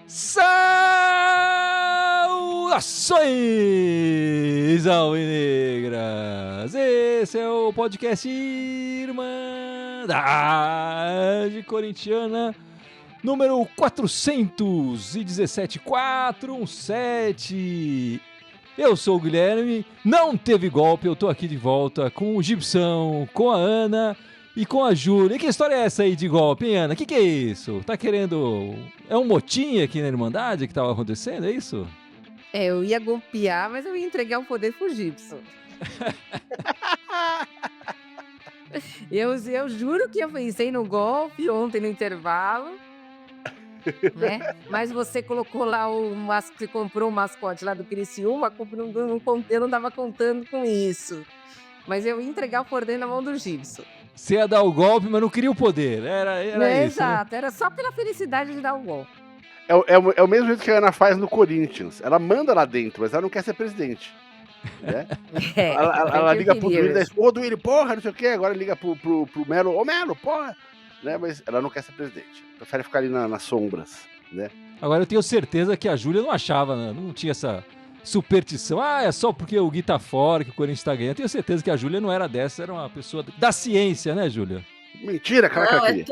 Saudações, alvinegras! Esse é o podcast Irmandade Corintiana, número 417. Eu sou o Guilherme, não teve golpe, eu tô aqui de volta com o Gibson, com a Ana e com a Júlia. E que história é essa aí de golpe, hein, Ana? Que é isso? Tá querendo... É um motim aqui na Irmandade que tava acontecendo, é isso? Eu ia golpear, mas eu ia entregar o poder pro Gibson. Eu juro que eu pensei no golpe ontem no intervalo, né? Mas você colocou lá você comprou o mascote lá do Criciúma, eu não tava contando com isso. Mas eu ia entregar o poder na mão do Gibson. Você ia dar o golpe, mas não queria o poder. Era isso. Exato, né? Era só pela felicidade de dar o golpe. É o mesmo jeito que a Ana faz no Corinthians. Ela manda lá dentro, mas ela não quer ser presidente. Né? Ela liga pro Duílio da esposa, Duílio, porra, não sei o quê. Agora liga pro Melo, Melo, porra. Né? Mas ela não quer ser presidente. Prefere ficar ali nas sombras. Né? Agora eu tenho certeza que a Júlia não achava, né? Não tinha essa superstição. É só porque o Gui tá fora que o Corinthians tá ganhando. Eu tenho certeza que a Júlia não era dessa, era uma pessoa da ciência, né, Júlia? Mentira, cara. Não, é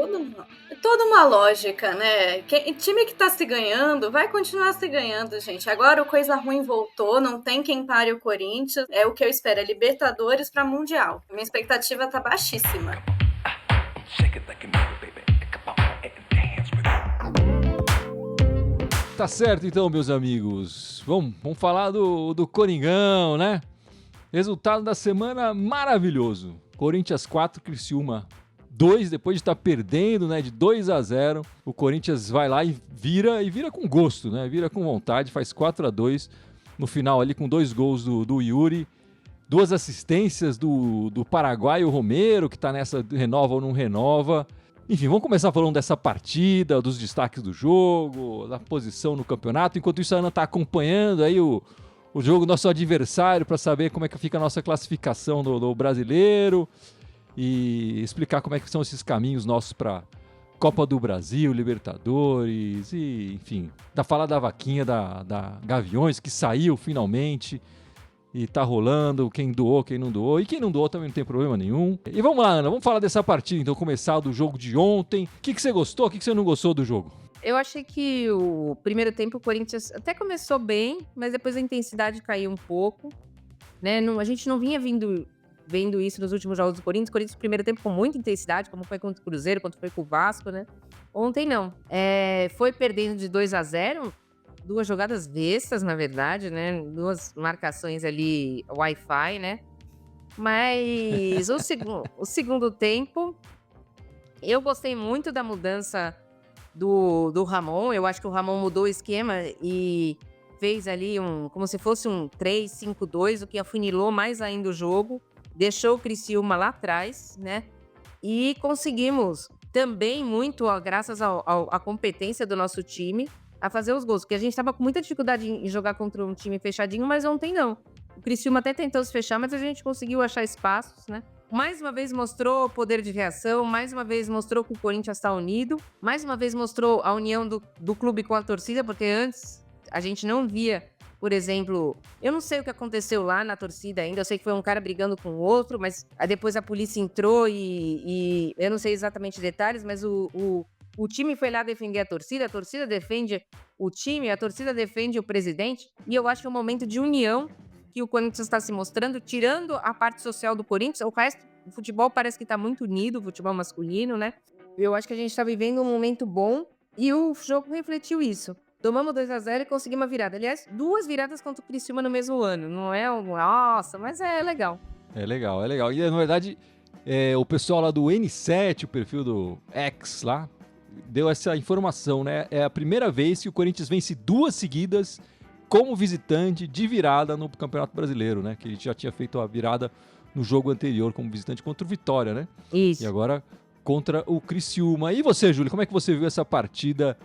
toda uma lógica, né? Time que tá se ganhando, vai continuar se ganhando, gente. Agora o coisa ruim voltou, não tem quem pare o Corinthians. É o que eu espero, é Libertadores pra Mundial. Minha expectativa tá baixíssima. Tá certo então, meus amigos. Vamos falar do Coringão, né? Resultado da semana maravilhoso. Corinthians 4, Criciúma 2, depois de estar perdendo, né, de 2-0, o Corinthians vai lá e vira com gosto, né, vira com vontade, faz 4-2 no final ali com 2 gols do Yuri, 2 assistências do paraguaio Romero, que tá nessa renova ou não renova. Enfim, vamos começar falando dessa partida, dos destaques do jogo, da posição no campeonato. Enquanto isso, a Ana tá acompanhando aí o jogo do nosso adversário para saber como é que fica a nossa classificação do brasileiro e explicar como é que são esses caminhos nossos para Copa do Brasil, Libertadores e, enfim, falar da vaquinha da Gaviões, que saiu finalmente e tá rolando, quem doou, quem não doou, e quem não doou também não tem problema nenhum. E vamos lá, Ana, vamos falar dessa partida, então, começar do jogo de ontem. O que você gostou, o que você não gostou do jogo? Eu achei que o primeiro tempo o Corinthians até começou bem, mas depois a intensidade caiu um pouco, né? A gente não vinha vendo isso nos últimos jogos do Corinthians. O Corinthians no primeiro tempo com muita intensidade, como foi contra o Cruzeiro, quanto foi com o Vasco, né? Ontem não. Foi perdendo de 2-0, 2 jogadas bestas, na verdade, né? 2 marcações ali, Wi-Fi, né? Mas o segundo tempo, eu gostei muito da mudança do Ramon. Eu acho que o Ramon mudou o esquema e fez ali como se fosse um 3-5-2, o que afunilou mais ainda o jogo. Deixou o Criciúma lá atrás, né? E conseguimos também muito, graças à competência do nosso time, a fazer os gols. Porque a gente estava com muita dificuldade em jogar contra um time fechadinho, mas ontem não. O Criciúma até tentou se fechar, mas a gente conseguiu achar espaços, né? Mais uma vez mostrou o poder de reação, mais uma vez mostrou que o Corinthians está unido, mais uma vez mostrou a união do clube com a torcida, porque antes a gente não via, por exemplo, eu não sei o que aconteceu lá na torcida ainda, eu sei que foi um cara brigando com o outro, mas depois a polícia entrou e eu não sei exatamente detalhes, mas o time foi lá defender a torcida defende o time, a torcida defende o presidente, e eu acho que é um momento de união que o Corinthians está se mostrando, tirando a parte social do Corinthians. O resto, o futebol parece que está muito unido, o futebol masculino, né? Eu acho que a gente está vivendo um momento bom e o jogo refletiu isso. Tomamos 2-0 e conseguimos uma virada. Aliás, 2 viradas contra o Criciúma no mesmo ano. Não é nossa, mas é legal. É legal. E, na verdade, o pessoal lá do N7, o perfil do X lá, deu essa informação, né? É a primeira vez que o Corinthians vence 2 seguidas como visitante de virada no Campeonato Brasileiro, né? Que a gente já tinha feito a virada no jogo anterior como visitante contra o Vitória, né? Isso. E agora contra o Criciúma. E você, Júlia, como é que você viu essa partida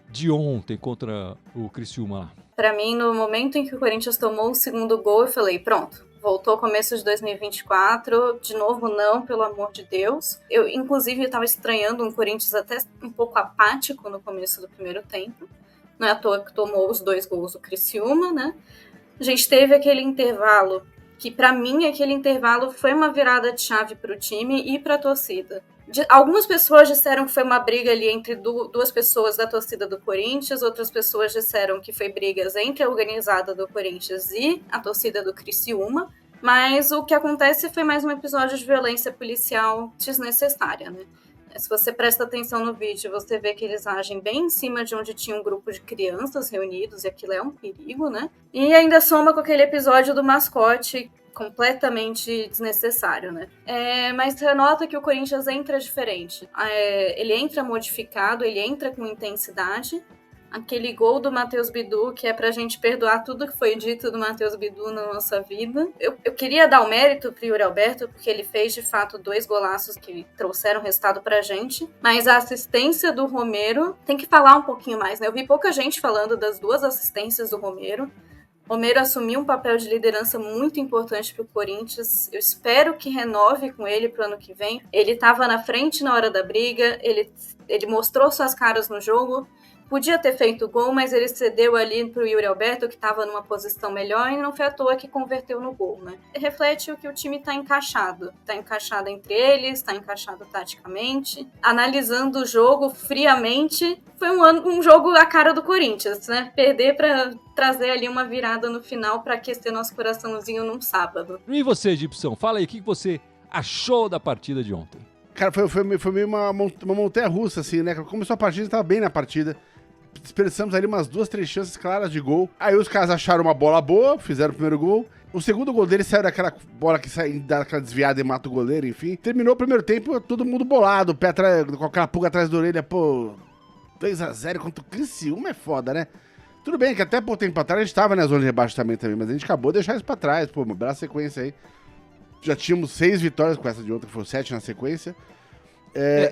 de ontem contra o Criciúma lá? Pra mim, no momento em que o Corinthians tomou o segundo gol, eu falei, pronto, Voltou começo de 2024, de novo não, pelo amor de Deus. Eu, inclusive, estava estranhando um Corinthians até um pouco apático no começo do primeiro tempo. Não é à toa que tomou os 2 gols do Criciúma, né? A gente teve aquele intervalo, que para mim aquele intervalo foi uma virada de chave para o time e para a torcida. Algumas pessoas disseram que foi uma briga ali entre duas pessoas da torcida do Corinthians, outras pessoas disseram que foi brigas entre a organizada do Corinthians e a torcida do Criciúma, mas o que acontece foi mais um episódio de violência policial desnecessária, né? Se você presta atenção no vídeo, você vê que eles agem bem em cima de onde tinha um grupo de crianças reunidos, e aquilo é um perigo, né? E ainda soma com aquele episódio do mascote, completamente desnecessário, né? Mas você nota que o Corinthians entra diferente. Ele entra modificado, ele entra com intensidade. Aquele gol do Matheus Bidu, que é pra gente perdoar tudo que foi dito do Matheus Bidu na nossa vida. Eu queria dar o mérito pro Yuri Alberto, porque ele fez, de fato, 2 golaços que trouxeram resultado pra gente. Mas a assistência do Romero tem que falar um pouquinho mais, né? Eu vi pouca gente falando das 2 assistências do Romero. Romero assumiu um papel de liderança muito importante para o Corinthians. Eu espero que renove com ele para o ano que vem. Ele estava na frente na hora da briga, ele mostrou suas caras no jogo. Podia ter feito gol, mas ele cedeu ali para o Yuri Alberto, que estava numa posição melhor, e não foi à toa que converteu no gol, né? Reflete o que o time está encaixado. Está encaixado entre eles, está encaixado taticamente. Analisando o jogo friamente, foi um jogo à cara do Corinthians, né? Perder para trazer ali uma virada no final para aquecer nosso coraçãozinho num sábado. E você, Gibson? Fala aí, o que você achou da partida de ontem? Cara, foi meio uma montanha-russa, assim, né? Começou a partida, estava bem na partida. Desperdiçamos ali umas 2, 3 chances claras de gol. Aí os caras acharam uma bola boa, fizeram o primeiro gol. O segundo gol dele saiu daquela bola que sai, dá aquela desviada e mata o goleiro, enfim. Terminou o primeiro tempo, todo mundo bolado, pé atrás, com aquela pulga atrás da orelha. Pô, 2-0 contra o Criciúma é foda, né? Tudo bem que até pouco tempo atrás a gente tava na zona de rebaixamento também, mas a gente acabou de deixar isso pra trás. Pô, uma bela sequência aí. Já tínhamos 6 vitórias com essa de ontem, que foi 7 na sequência.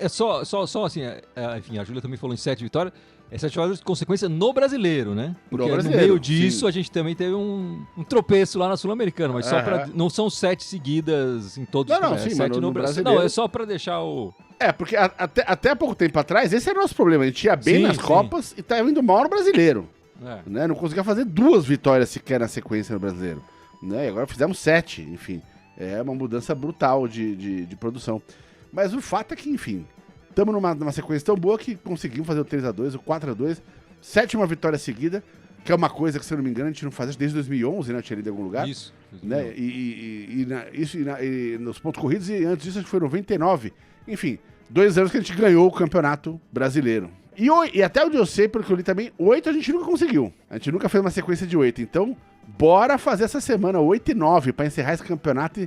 Só assim, enfim, a Júlia também falou em 7 vitórias. 7 vitórias de consequência no brasileiro, né? Porque no meio disso sim. A gente também teve um tropeço lá na Sul-Americana, mas só pra, não são 7 seguidas em todos os lugares. Sim, 7 no brasileiro. Não, é só pra deixar o... Porque até pouco tempo atrás, esse era o nosso problema. A gente ia bem nas Copas e tava indo mal no brasileiro. Né? Não conseguia fazer 2 vitórias sequer na sequência no brasileiro. Né? E agora fizemos 7, enfim. É uma mudança brutal de produção. Mas o fato é que, enfim, estamos numa sequência tão boa que conseguimos fazer o 3-2, o 4-2, 7ª vitória seguida, que é uma coisa que, se eu não me engano, a gente não faz desde 2011, né? Tinha lido em algum lugar. Isso. Né? E nos pontos corridos, e antes disso, acho que foi 99. Enfim, 2 anos que a gente ganhou o Campeonato Brasileiro. E até onde eu sei, porque eu li também, 8 a gente nunca conseguiu. A gente nunca fez uma sequência de 8. Então, bora fazer essa semana 8 e 9 para encerrar esse campeonato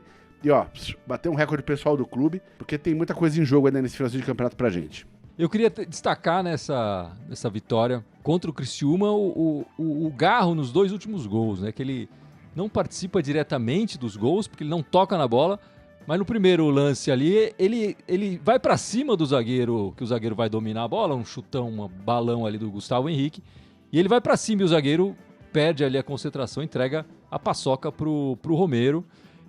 e ó, bater um recorde pessoal do clube, porque tem muita coisa em jogo ainda nesse finalzinho de campeonato pra gente. Eu queria destacar nessa vitória contra o Criciúma o Garro nos 2 últimos gols, né? Que ele não participa diretamente dos gols, porque ele não toca na bola, mas no primeiro lance ali, ele vai pra cima do zagueiro, que o zagueiro vai dominar a bola, um chutão, um balão ali do Gustavo Henrique, e ele vai pra cima e o zagueiro perde ali a concentração, entrega a paçoca pro Romero.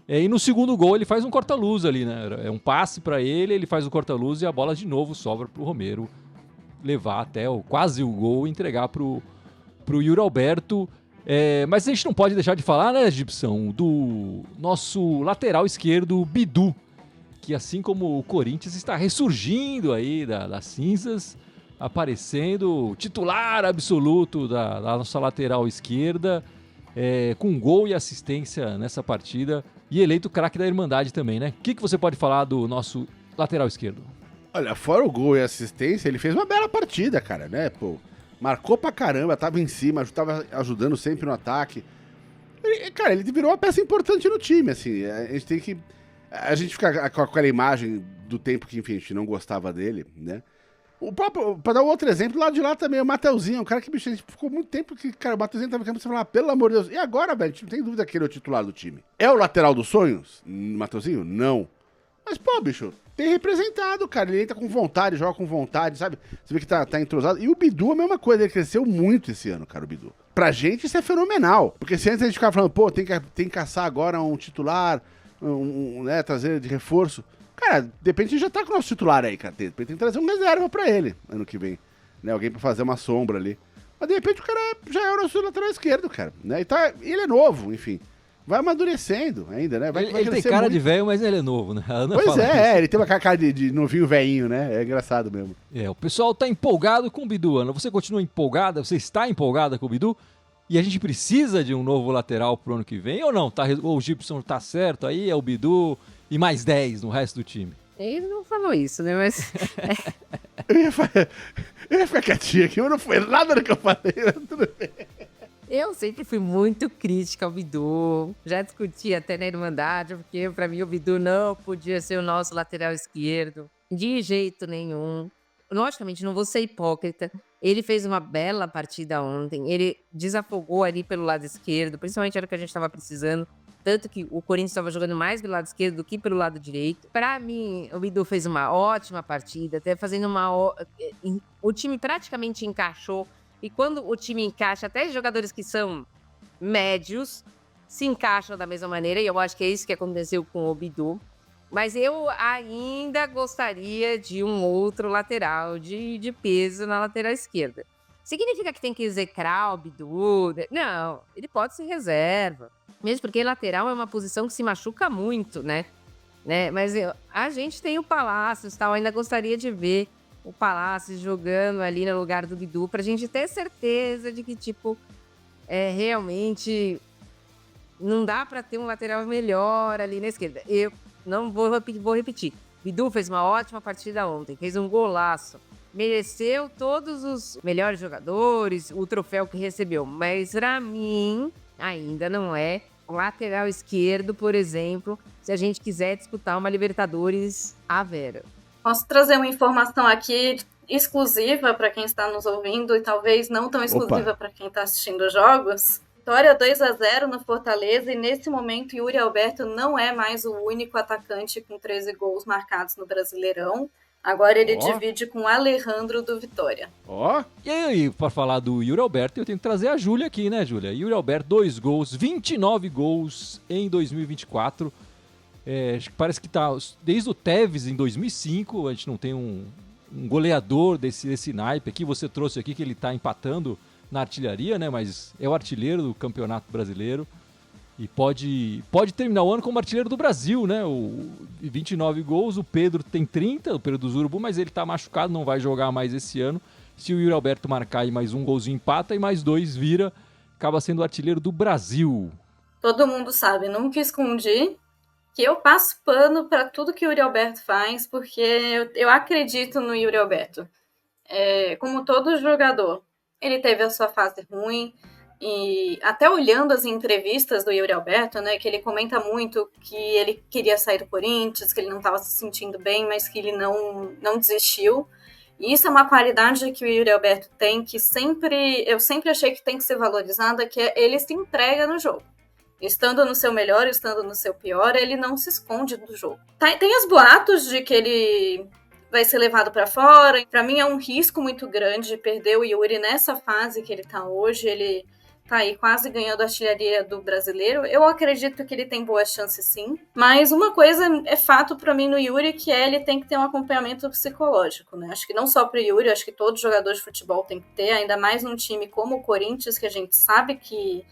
E no segundo gol ele faz um corta-luz ali, né? É um passe pra ele faz o corta-luz e a bola de novo sobra pro Romero levar até quase o gol e entregar pro Yuri Alberto. Mas a gente não pode deixar de falar, né, Gibson, do nosso lateral esquerdo, Bidu, que assim como o Corinthians está ressurgindo aí das cinzas, aparecendo titular absoluto da nossa lateral esquerda, com gol e assistência nessa partida. E eleito craque da Irmandade também, né? O que você pode falar do nosso lateral esquerdo? Olha, fora o gol e a assistência, ele fez uma bela partida, cara, né? Pô, marcou pra caramba, tava em cima, tava ajudando sempre no ataque. Ele virou uma peça importante no time, assim. A gente fica com aquela imagem do tempo que, enfim, a gente não gostava dele, né? Pra dar um outro exemplo, lá de lá também, o Mateuzinho, um cara que, bicho, a gente ficou muito tempo que, cara, o Mateuzinho tava no campo e você falava, pelo amor de Deus, e agora, velho, a gente não tem dúvida que ele é o titular do time. É o lateral dos sonhos, Mateuzinho? Não. Mas, pô, bicho, bem representado, cara. Ele entra com vontade, joga com vontade, sabe? Você vê que tá entrosado. E o Bidu, a mesma coisa, ele cresceu muito esse ano, cara, o Bidu. Pra gente isso é fenomenal. Porque se antes a gente ficava falando, pô, tem que caçar agora um titular, né, trazer de reforço. Cara, de repente a gente já tá com o nosso titular aí, cara. De repente tem que trazer um reserva pra ele ano que vem. Né, alguém pra fazer uma sombra ali. Mas de repente o cara já é o nosso lateral esquerdo, cara. Né? E ele é novo, enfim. Vai amadurecendo ainda, né? Ele tem cara muito de velho, mas ele é novo, né? Pois ele tem uma cara de novinho velhinho, né? É engraçado mesmo. O pessoal tá empolgado com o Bidu, Ana. Você continua empolgada? Você está empolgada com o Bidu? E a gente precisa de um novo lateral pro ano que vem ou não? O Gibson tá certo aí, é o Bidu e mais 10 no resto do time. Ele não falou isso, né? Mas... eu ia ficar quietinho aqui, mas não foi nada do que eu falei, mas tudo bem. Eu sempre fui muito crítica ao Bidu, já discuti até na Irmandade, porque pra mim o Bidu não podia ser o nosso lateral esquerdo, de jeito nenhum. Logicamente, não vou ser hipócrita, ele fez uma bela partida ontem, ele desafogou ali pelo lado esquerdo, principalmente era o que a gente estava precisando, tanto que o Corinthians estava jogando mais pelo lado esquerdo do que pelo lado direito. Pra mim, o Bidu fez uma ótima partida, até fazendo o time praticamente encaixou. E quando o time encaixa, até jogadores que são médios se encaixam da mesma maneira, e eu acho que é isso que aconteceu com o Bidu. Mas eu ainda gostaria de um outro lateral de peso na lateral esquerda. Significa que tem que execrar o Bidu? Não, ele pode ser reserva. Mesmo porque lateral é uma posição que se machuca muito, né? Mas a gente tem o Palácios e tal, ainda gostaria de ver o Palácios jogando ali no lugar do Bidu, pra gente ter certeza de que, tipo, realmente não dá pra ter um lateral melhor ali na esquerda. Eu não vou repetir. Bidu fez uma ótima partida ontem, fez um golaço. Mereceu todos os melhores jogadores, o troféu que recebeu. Mas, pra mim, ainda não é lateral esquerdo, por exemplo, se a gente quiser disputar uma Libertadores à Vera. Posso trazer uma informação aqui exclusiva para quem está nos ouvindo e talvez não tão exclusiva para quem está assistindo os jogos? Vitória 2-0 no Fortaleza e nesse momento Yuri Alberto não é mais o único atacante com 13 gols marcados no Brasileirão. Agora ele divide com o Alejandro do Vitória. E aí, para falar do Yuri Alberto, eu tenho que trazer a Júlia aqui, né, Júlia? Yuri Alberto, 2 gols, 29 gols em 2024. Acho que parece que tá desde o Tevez em 2005, a gente não tem um goleador desse naipe aqui. Você trouxe aqui que ele tá empatando na artilharia, né? Mas é o artilheiro do Campeonato Brasileiro e pode terminar o ano como artilheiro do Brasil, né? 29 gols, o Pedro tem 30, o Pedro do Urubu, mas ele tá machucado, não vai jogar mais esse ano. Se o Yuri Alberto marcar aí mais um golzinho, empata e mais 2 vira, acaba sendo o artilheiro do Brasil. Todo mundo sabe, nunca escondi que eu passo pano para tudo que o Yuri Alberto faz, porque eu acredito no Yuri Alberto. Como todo jogador, ele teve a sua fase ruim, e até olhando as entrevistas do Yuri Alberto, né, que ele comenta muito que ele queria sair do Corinthians, que ele não estava se sentindo bem, mas que ele não desistiu. E isso é uma qualidade que o Yuri Alberto tem, que eu sempre achei que tem que ser valorizada, que é ele se entrega no jogo. Estando no seu melhor, estando no seu pior, ele não se esconde do jogo. Tem os boatos de que ele vai ser levado para fora. Para mim é um risco muito grande de perder o Yuri nessa fase que ele tá hoje. Ele tá aí quase ganhando a artilharia do Brasileiro. Eu acredito que ele tem boas chances sim. Mas uma coisa é fato para mim no Yuri, que ele tem que ter um acompanhamento psicológico, né? Acho que não só pro Yuri, acho que todo jogador de futebol tem que ter, ainda mais num time como o Corinthians, que a gente sabe que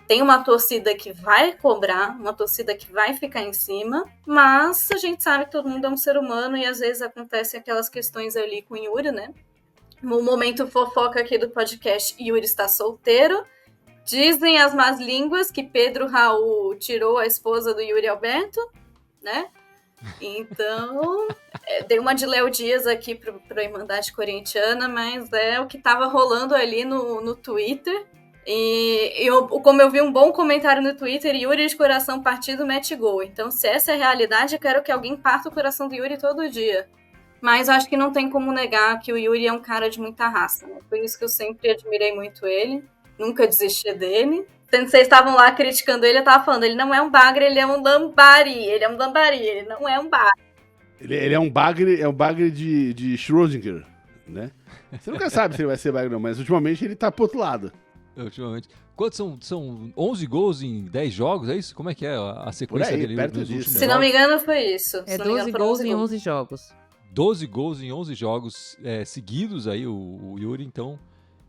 tem uma torcida que vai cobrar, uma torcida que vai ficar em cima, mas a gente sabe que todo mundo é um ser humano e às vezes acontecem aquelas questões ali com o Yuri, né? No momento fofoca aqui do podcast, Yuri está solteiro. Dizem as más línguas que Pedro Raul tirou a esposa do Yuri Alberto, né? Então, dei uma de Léo Dias aqui para a Irmandade Corintiana, mas é o que estava rolando ali no Twitter. E como eu vi um bom comentário no Twitter, Yuri de coração partido mete gol. Então, se essa é a realidade, eu quero que alguém parta o coração do Yuri todo dia. Mas acho que não tem como negar que o Yuri é um cara de muita raça, né? Por isso que eu sempre admirei muito ele. Nunca desisti dele. Quando vocês estavam lá criticando ele, eu tava falando, ele não é um bagre, ele é um lambari. Ele é um lambari, ele não é um bagre. Ele é um bagre de Schrödinger, né? Você nunca sabe se ele vai ser bagre não, mas ultimamente ele tá pro outro lado. Ultimamente. Quantos são 11 gols em 10 jogos, é isso? Como é que é a sequência Por aí, dele perto nos disso. últimos Se não me engano, foi isso. É 12 gols em 11 jogos. 12 gols em 11 jogos seguidos aí, o Yuri, então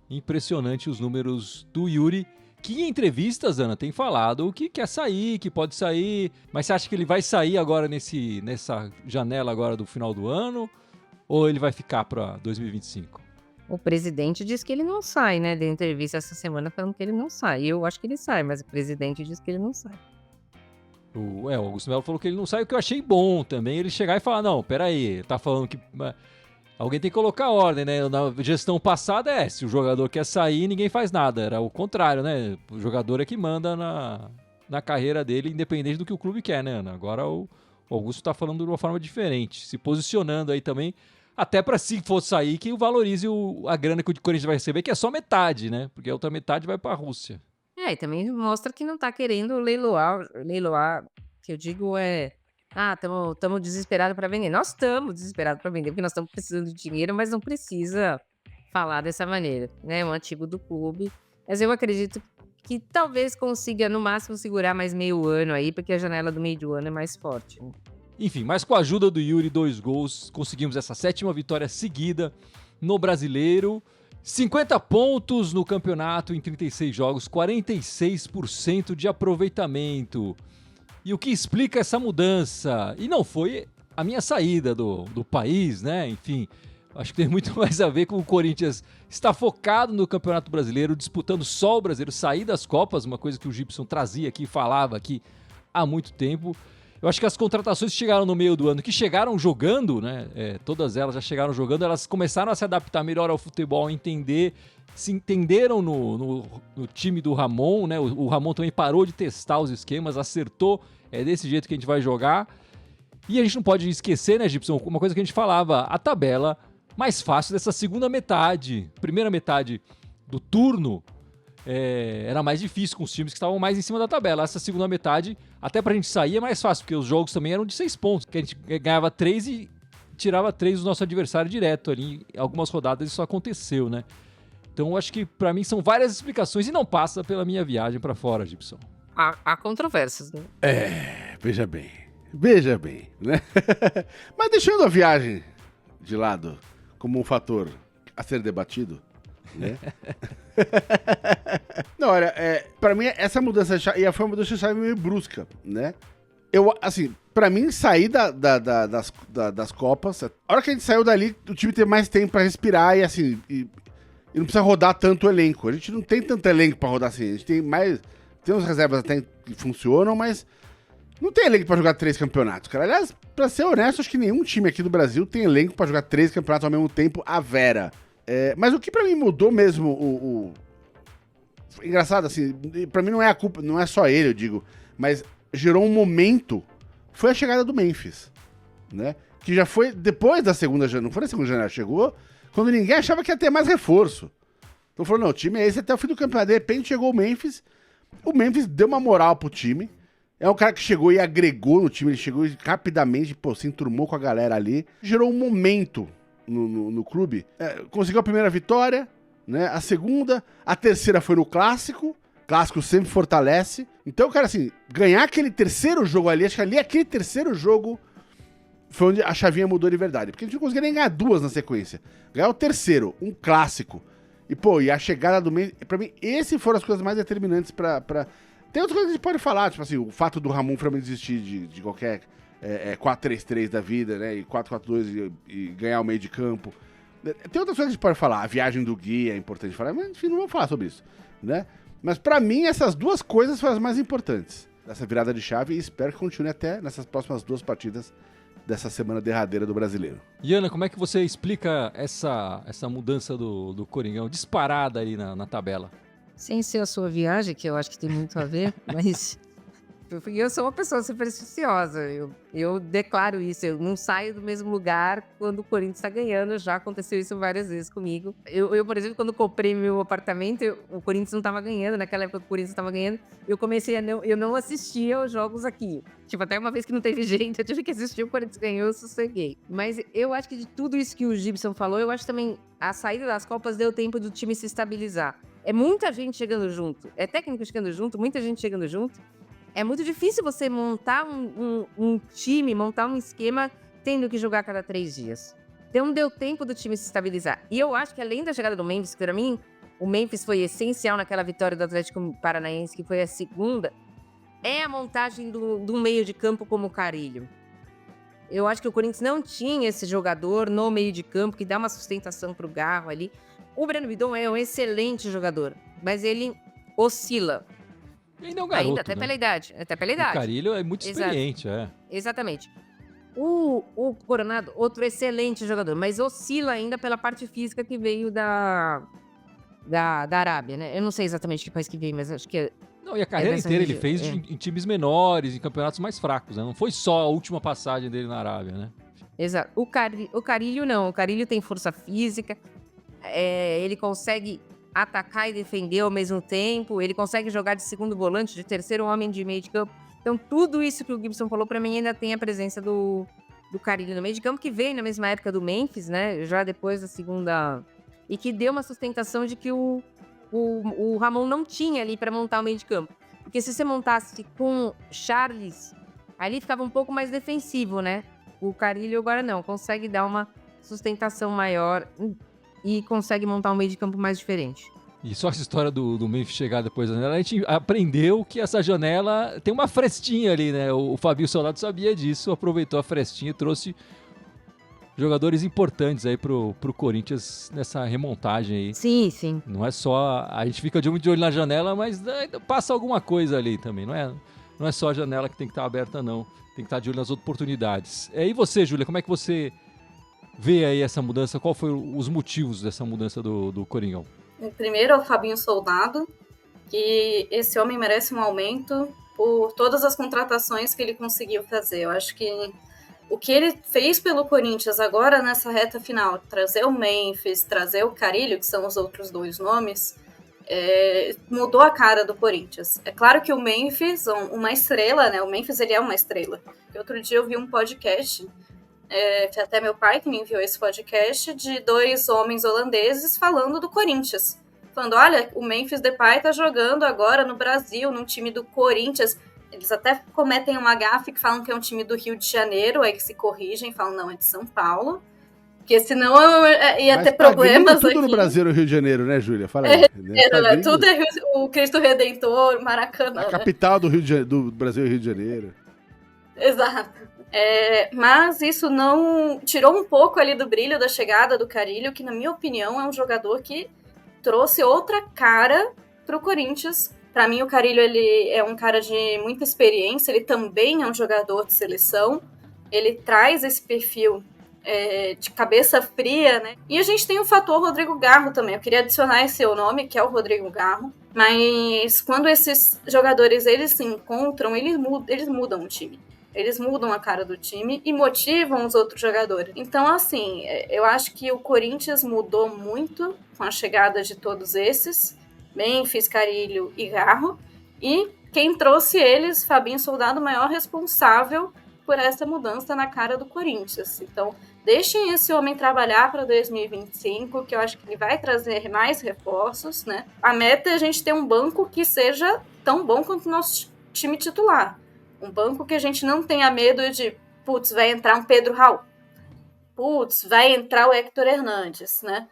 impressionante os números do Yuri, que em entrevistas, Ana, tem falado que quer sair, que pode sair, mas você acha que ele vai sair agora nessa janela agora do final do ano, ou ele vai ficar para 2025? O presidente disse que ele não sai, né? Deu entrevista essa semana falando que ele não sai. Eu acho que ele sai, mas o presidente disse que ele não sai. O Augusto Melo falou que ele não sai, o que eu achei bom também, ele chegar e falar, não, peraí, tá falando que alguém tem que colocar ordem, né? Na gestão passada se o jogador quer sair, ninguém faz nada, era o contrário, né? O jogador é que manda na carreira dele, independente do que o clube quer, né, Ana? Agora o Augusto tá falando de uma forma diferente, se posicionando aí também, até para se for sair, que valorize a grana que o Corinthians vai receber, que é só metade, né? Porque a outra metade vai para a Rússia. E também mostra que não tá querendo leiloar, que eu digo estamos desesperados para vender. Nós estamos desesperados para vender, porque nós estamos precisando de dinheiro, mas não precisa falar dessa maneira, né? É um ativo do clube. Mas eu acredito que talvez consiga, no máximo, segurar mais meio ano aí, porque a janela do meio do ano é mais forte. Enfim, mas com a ajuda do Yuri, 2 gols, conseguimos essa 7ª vitória seguida no Brasileiro. 50 pontos no campeonato em 36 jogos, 46% de aproveitamento. E o que explica essa mudança? E não foi a minha saída do país, né? Enfim, acho que tem muito mais a ver com o Corinthians estar focado no Campeonato Brasileiro, disputando só o Brasileiro, sair das Copas, uma coisa que o Gibson trazia aqui, falava aqui há muito tempo. Eu acho que as contratações que chegaram no meio do ano, que chegaram jogando, né? Todas elas já chegaram jogando, elas começaram a se adaptar melhor ao futebol, se entenderam no time do Ramon, né? O Ramon também parou de testar os esquemas, acertou, é desse jeito que a gente vai jogar. E a gente não pode esquecer, né, Gibson, uma coisa que a gente falava, a tabela mais fácil dessa segunda metade. Primeira metade do turno era mais difícil com os times que estavam mais em cima da tabela. Essa segunda metade, até pra gente sair, é mais fácil, porque os jogos também eram de 6 pontos, que a gente ganhava 3 e tirava 3 do nosso adversário direto ali. Em algumas rodadas isso aconteceu, né? Então acho que pra mim são várias explicações e não passa pela minha viagem pra fora, Gibson. Há controvérsias, né? Veja bem, né? Mas deixando a viagem de lado como um fator a ser debatido, né? Não, olha, pra mim essa mudança e foi uma mudança de chave meio brusca, né? Eu, assim, pra mim sair das Copas, a hora que a gente saiu dali, o time tem mais tempo pra respirar e assim, e não precisa rodar tanto o elenco. A gente não tem tanto elenco pra rodar assim, a gente tem umas reservas até que funcionam, mas não tem elenco pra jogar 3 campeonatos, cara. Aliás, pra ser honesto, acho que nenhum time aqui do Brasil tem elenco pra jogar 3 campeonatos ao mesmo tempo, a vera. Mas o que pra mim mudou mesmo, engraçado, assim, pra mim não é a culpa, não é só ele, eu digo, mas gerou um momento, foi a chegada do Memphis, né? Que já foi depois da segunda janela, não foi na segunda janela, chegou quando ninguém achava que ia ter mais reforço. Então falou, não, o time é esse até o fim do campeonato. De repente chegou o Memphis deu uma moral pro time, é um cara que chegou e agregou no time, ele chegou e rapidamente, se enturmou com a galera ali, gerou um momento no clube, conseguiu a primeira vitória, né? A segunda, a terceira foi no clássico sempre fortalece. Então, cara, assim, ganhar aquele terceiro jogo ali, acho que ali aquele terceiro jogo foi onde a chavinha mudou de verdade, porque a gente não conseguia nem ganhar 2 na sequência. Ganhar o terceiro, um clássico, e a chegada do meio, pra mim, esses foram as coisas mais determinantes pra... Tem outras coisas que a gente pode falar, tipo assim, o fato do Ramon finalmente desistir de qualquer 4-3-3 da vida, né, e 4-4-2 e ganhar o meio de campo. Tem outras coisas que a gente pode falar, a viagem do Gui é importante falar, mas enfim, não vou falar sobre isso, né? Mas pra mim, essas 2 coisas foram as mais importantes dessa virada de chave e espero que continue até nessas próximas 2 partidas dessa semana derradeira do Brasileiro. E Ana, como é que você explica essa mudança do Coringão disparada aí na tabela? Sem ser a sua viagem, que eu acho que tem muito a ver, mas Eu sou uma pessoa supersticiosa, eu declaro isso, eu não saio do mesmo lugar quando o Corinthians tá ganhando, já aconteceu isso várias vezes comigo. Eu por exemplo, quando comprei meu apartamento, o Corinthians não tava ganhando, naquela época o Corinthians tava ganhando, eu não assistia aos jogos aqui. Tipo, até uma vez que não teve gente, eu tive que assistir, o Corinthians ganhou, eu sosseguei. Mas eu acho que de tudo isso que o Gibson falou, eu acho também a saída das Copas deu tempo do time se estabilizar. É muita gente chegando junto, é técnico chegando junto, muita gente chegando junto. É muito difícil você montar um time, montar um esquema tendo que jogar a cada 3 dias. Então deu tempo do time se estabilizar. E eu acho que além da chegada do Memphis, que pra mim, o Memphis foi essencial naquela vitória do Atlético Paranaense, que foi a segunda, é a montagem do meio de campo como o Carrilho. Eu acho que o Corinthians não tinha esse jogador no meio de campo que dá uma sustentação pro Garro ali. O Breno Bidon é um excelente jogador, mas ele oscila. Ainda é um garoto, até né? pela idade. O Carrilho é muito experiente, Exatamente. O Coronado, outro excelente jogador, mas oscila ainda pela parte física que veio da Arábia, né? Eu não sei exatamente que país que veio, mas acho que é... Não, e a carreira inteira ele fez em times menores, em campeonatos mais fracos, né? Não foi só a última passagem dele na Arábia, né? Exato. O Carrilho não. O Carrilho tem força física, ele consegue atacar e defender ao mesmo tempo, ele consegue jogar de segundo volante, de terceiro homem de meio de campo. Então, tudo isso que o Gibson falou, pra mim, ainda tem a presença do Carrilho no meio de campo, que veio na mesma época do Memphis, né? Já depois da segunda... E que deu uma sustentação de que o Ramon não tinha ali pra montar o meio de campo. Porque se você montasse com Charles, ali ficava um pouco mais defensivo, né? O Carrilho agora não, consegue dar uma sustentação maior e consegue montar um meio de campo mais diferente. E só essa história do Memphis chegar depois da janela, a gente aprendeu que essa janela tem uma frestinha ali, né? O Fabinho Soldado sabia disso, aproveitou a frestinha e trouxe jogadores importantes aí pro Corinthians nessa remontagem aí. Sim, sim. Não é só... A gente fica de olho na janela, mas passa alguma coisa ali também. Não é só a janela que tem que estar aberta, não. Tem que estar de olho nas oportunidades. E você, Júlia, como é que você vê aí essa mudança? Qual foram os motivos dessa mudança do Coringão? Primeiro é o Fabinho Soldado, que esse homem merece um aumento por todas as contratações que ele conseguiu fazer. Eu acho que o que ele fez pelo Corinthians agora nessa reta final, trazer o Memphis, trazer o Carrilho, que são os outros 2 nomes, mudou a cara do Corinthians. É claro que o Memphis, uma estrela, né? O Memphis, ele é uma estrela. Outro dia eu vi um podcast, foi até meu pai que me enviou esse podcast, de 2 homens holandeses falando do Corinthians. Falando, olha, o Memphis Depay tá jogando agora no Brasil, num time do Corinthians. Eles até cometem uma gafe que falam que é um time do Rio de Janeiro, aí que se corrigem, falam, não, é de São Paulo. Porque senão ia ter problemas tudo aqui. No Brasil é o Rio de Janeiro, né, Júlia? Fala aí. Tudo é o Cristo Redentor, Maracanã. A capital do Brasil é o Rio de Janeiro. Exato. Mas isso não tirou um pouco ali do brilho da chegada do Carrilho, que na minha opinião é um jogador que trouxe outra cara pro Corinthians. Para mim o Carrilho, ele é um cara de muita experiência, ele também é um jogador de seleção, ele traz esse perfil de cabeça fria, né? E a gente tem o fator Rodrigo Garro também, eu queria adicionar esse seu nome, que é o Rodrigo Garro, mas quando esses jogadores eles se encontram, eles mudam o time. Eles mudam a cara do time e motivam os outros jogadores. Então, assim, eu acho que o Corinthians mudou muito com a chegada de todos esses, Memphis, Carrilho e Garro. E quem trouxe eles, Fabinho Soldado, o maior responsável por essa mudança na cara do Corinthians. Então, deixem esse homem trabalhar para 2025, que eu acho que ele vai trazer mais reforços, né? A meta é a gente ter um banco que seja tão bom quanto o nosso time titular. Um banco que a gente não tenha medo de, putz, vai entrar um Pedro Raul. Putz, vai entrar o Héctor Hernandes, né?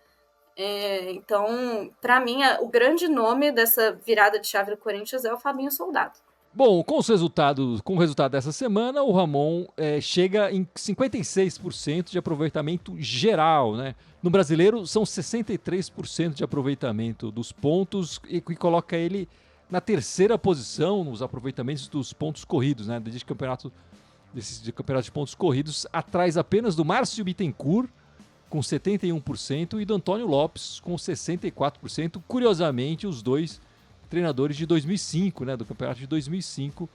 Então, para mim, o grande nome dessa virada de chave do Corinthians é o Fabinho Soldado. Bom, com o resultado dessa semana, o Ramon chega em 56% de aproveitamento geral, né? No Brasileiro, são 63% de aproveitamento dos pontos e coloca ele na terceira posição nos aproveitamentos dos pontos corridos, né? De campeonato de pontos corridos, atrás apenas do Márcio Bittencourt, com 71%, e do Antônio Lopes, com 64%. Curiosamente, os 2 treinadores de 2005, né? Do campeonato de 2005,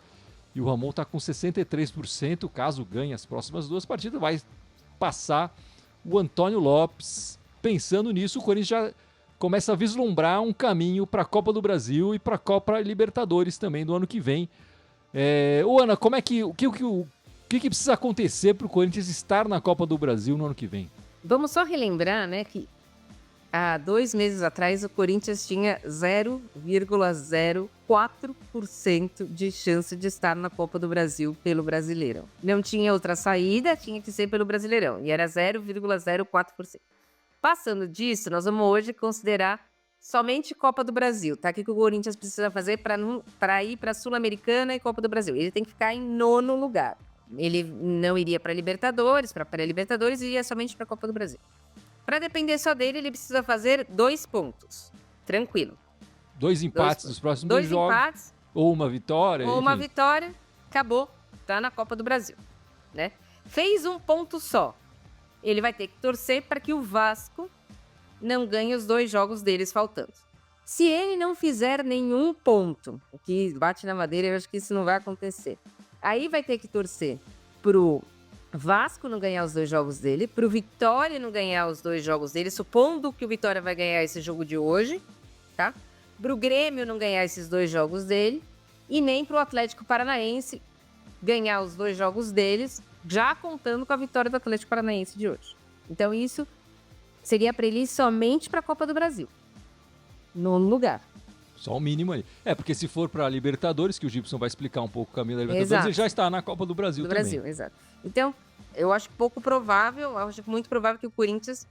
E o Ramon está com 63%. Caso ganhe as próximas 2 partidas, vai passar o Antônio Lopes. Pensando nisso, o Corinthians já começa a vislumbrar um caminho para a Copa do Brasil e para a Copa Libertadores também do ano que vem. Ana, o que precisa acontecer para o Corinthians estar na Copa do Brasil no ano que vem? Vamos só relembrar, né, que há 2 meses atrás o Corinthians tinha 0,04% de chance de estar na Copa do Brasil pelo Brasileirão. Não tinha outra saída, tinha que ser pelo Brasileirão, e era 0,04%. Passando disso, nós vamos hoje considerar somente Copa do Brasil, tá? O que o Corinthians precisa fazer para ir para a Sul-Americana e Copa do Brasil? Ele tem que ficar em 9º lugar. Ele não iria para Libertadores, para pré-Libertadores, iria somente para a Copa do Brasil. Para depender só dele, ele precisa fazer 2 pontos. Tranquilo. 2 empates nos próximos 2 jogos. 2 empates. Ou uma vitória. Ou uma vitória. Acabou. Tá na Copa do Brasil. Né? Fez 1 ponto só. Ele vai ter que torcer para que o Vasco não ganhe os 2 jogos deles faltando. Se ele não fizer nenhum ponto, o que bate na madeira, eu acho que isso não vai acontecer. Aí vai ter que torcer pro Vasco não ganhar os 2 jogos dele, pro Vitória não ganhar os 2 jogos dele, supondo que o Vitória vai ganhar esse jogo de hoje, tá? Pro Grêmio não ganhar esses 2 jogos dele, e nem pro Atlético Paranaense ganhar os 2 jogos deles, já contando com a vitória do Atlético Paranaense de hoje. Então isso seria para ele ir somente para a Copa do Brasil. 9º lugar. Só o mínimo aí. Porque se for para a Libertadores, que o Gibson vai explicar um pouco o caminho da Libertadores, exato. Ele já está na Copa do Brasil também. Brasil, exato. Então, eu acho pouco provável, acho muito provável que o Corinthians,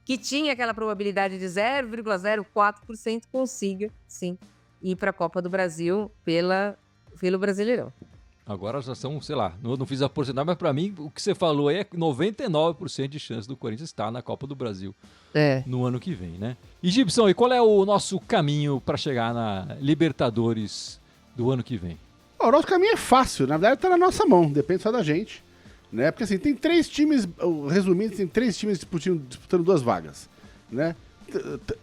que tinha aquela probabilidade de 0,04%, consiga, sim, ir para a Copa do Brasil pelo Brasileirão. Agora já são, sei lá, não fiz a porcentagem, mas para mim o que você falou aí é 99% de chance do Corinthians estar na Copa do Brasil no ano que vem, né? E Gibson, e qual é o nosso caminho para chegar na Libertadores do ano que vem? O nosso caminho é fácil, na verdade tá na nossa mão, depende só da gente, né? Porque assim, tem 3 times, resumindo, tem 3 times disputando 2 vagas, né?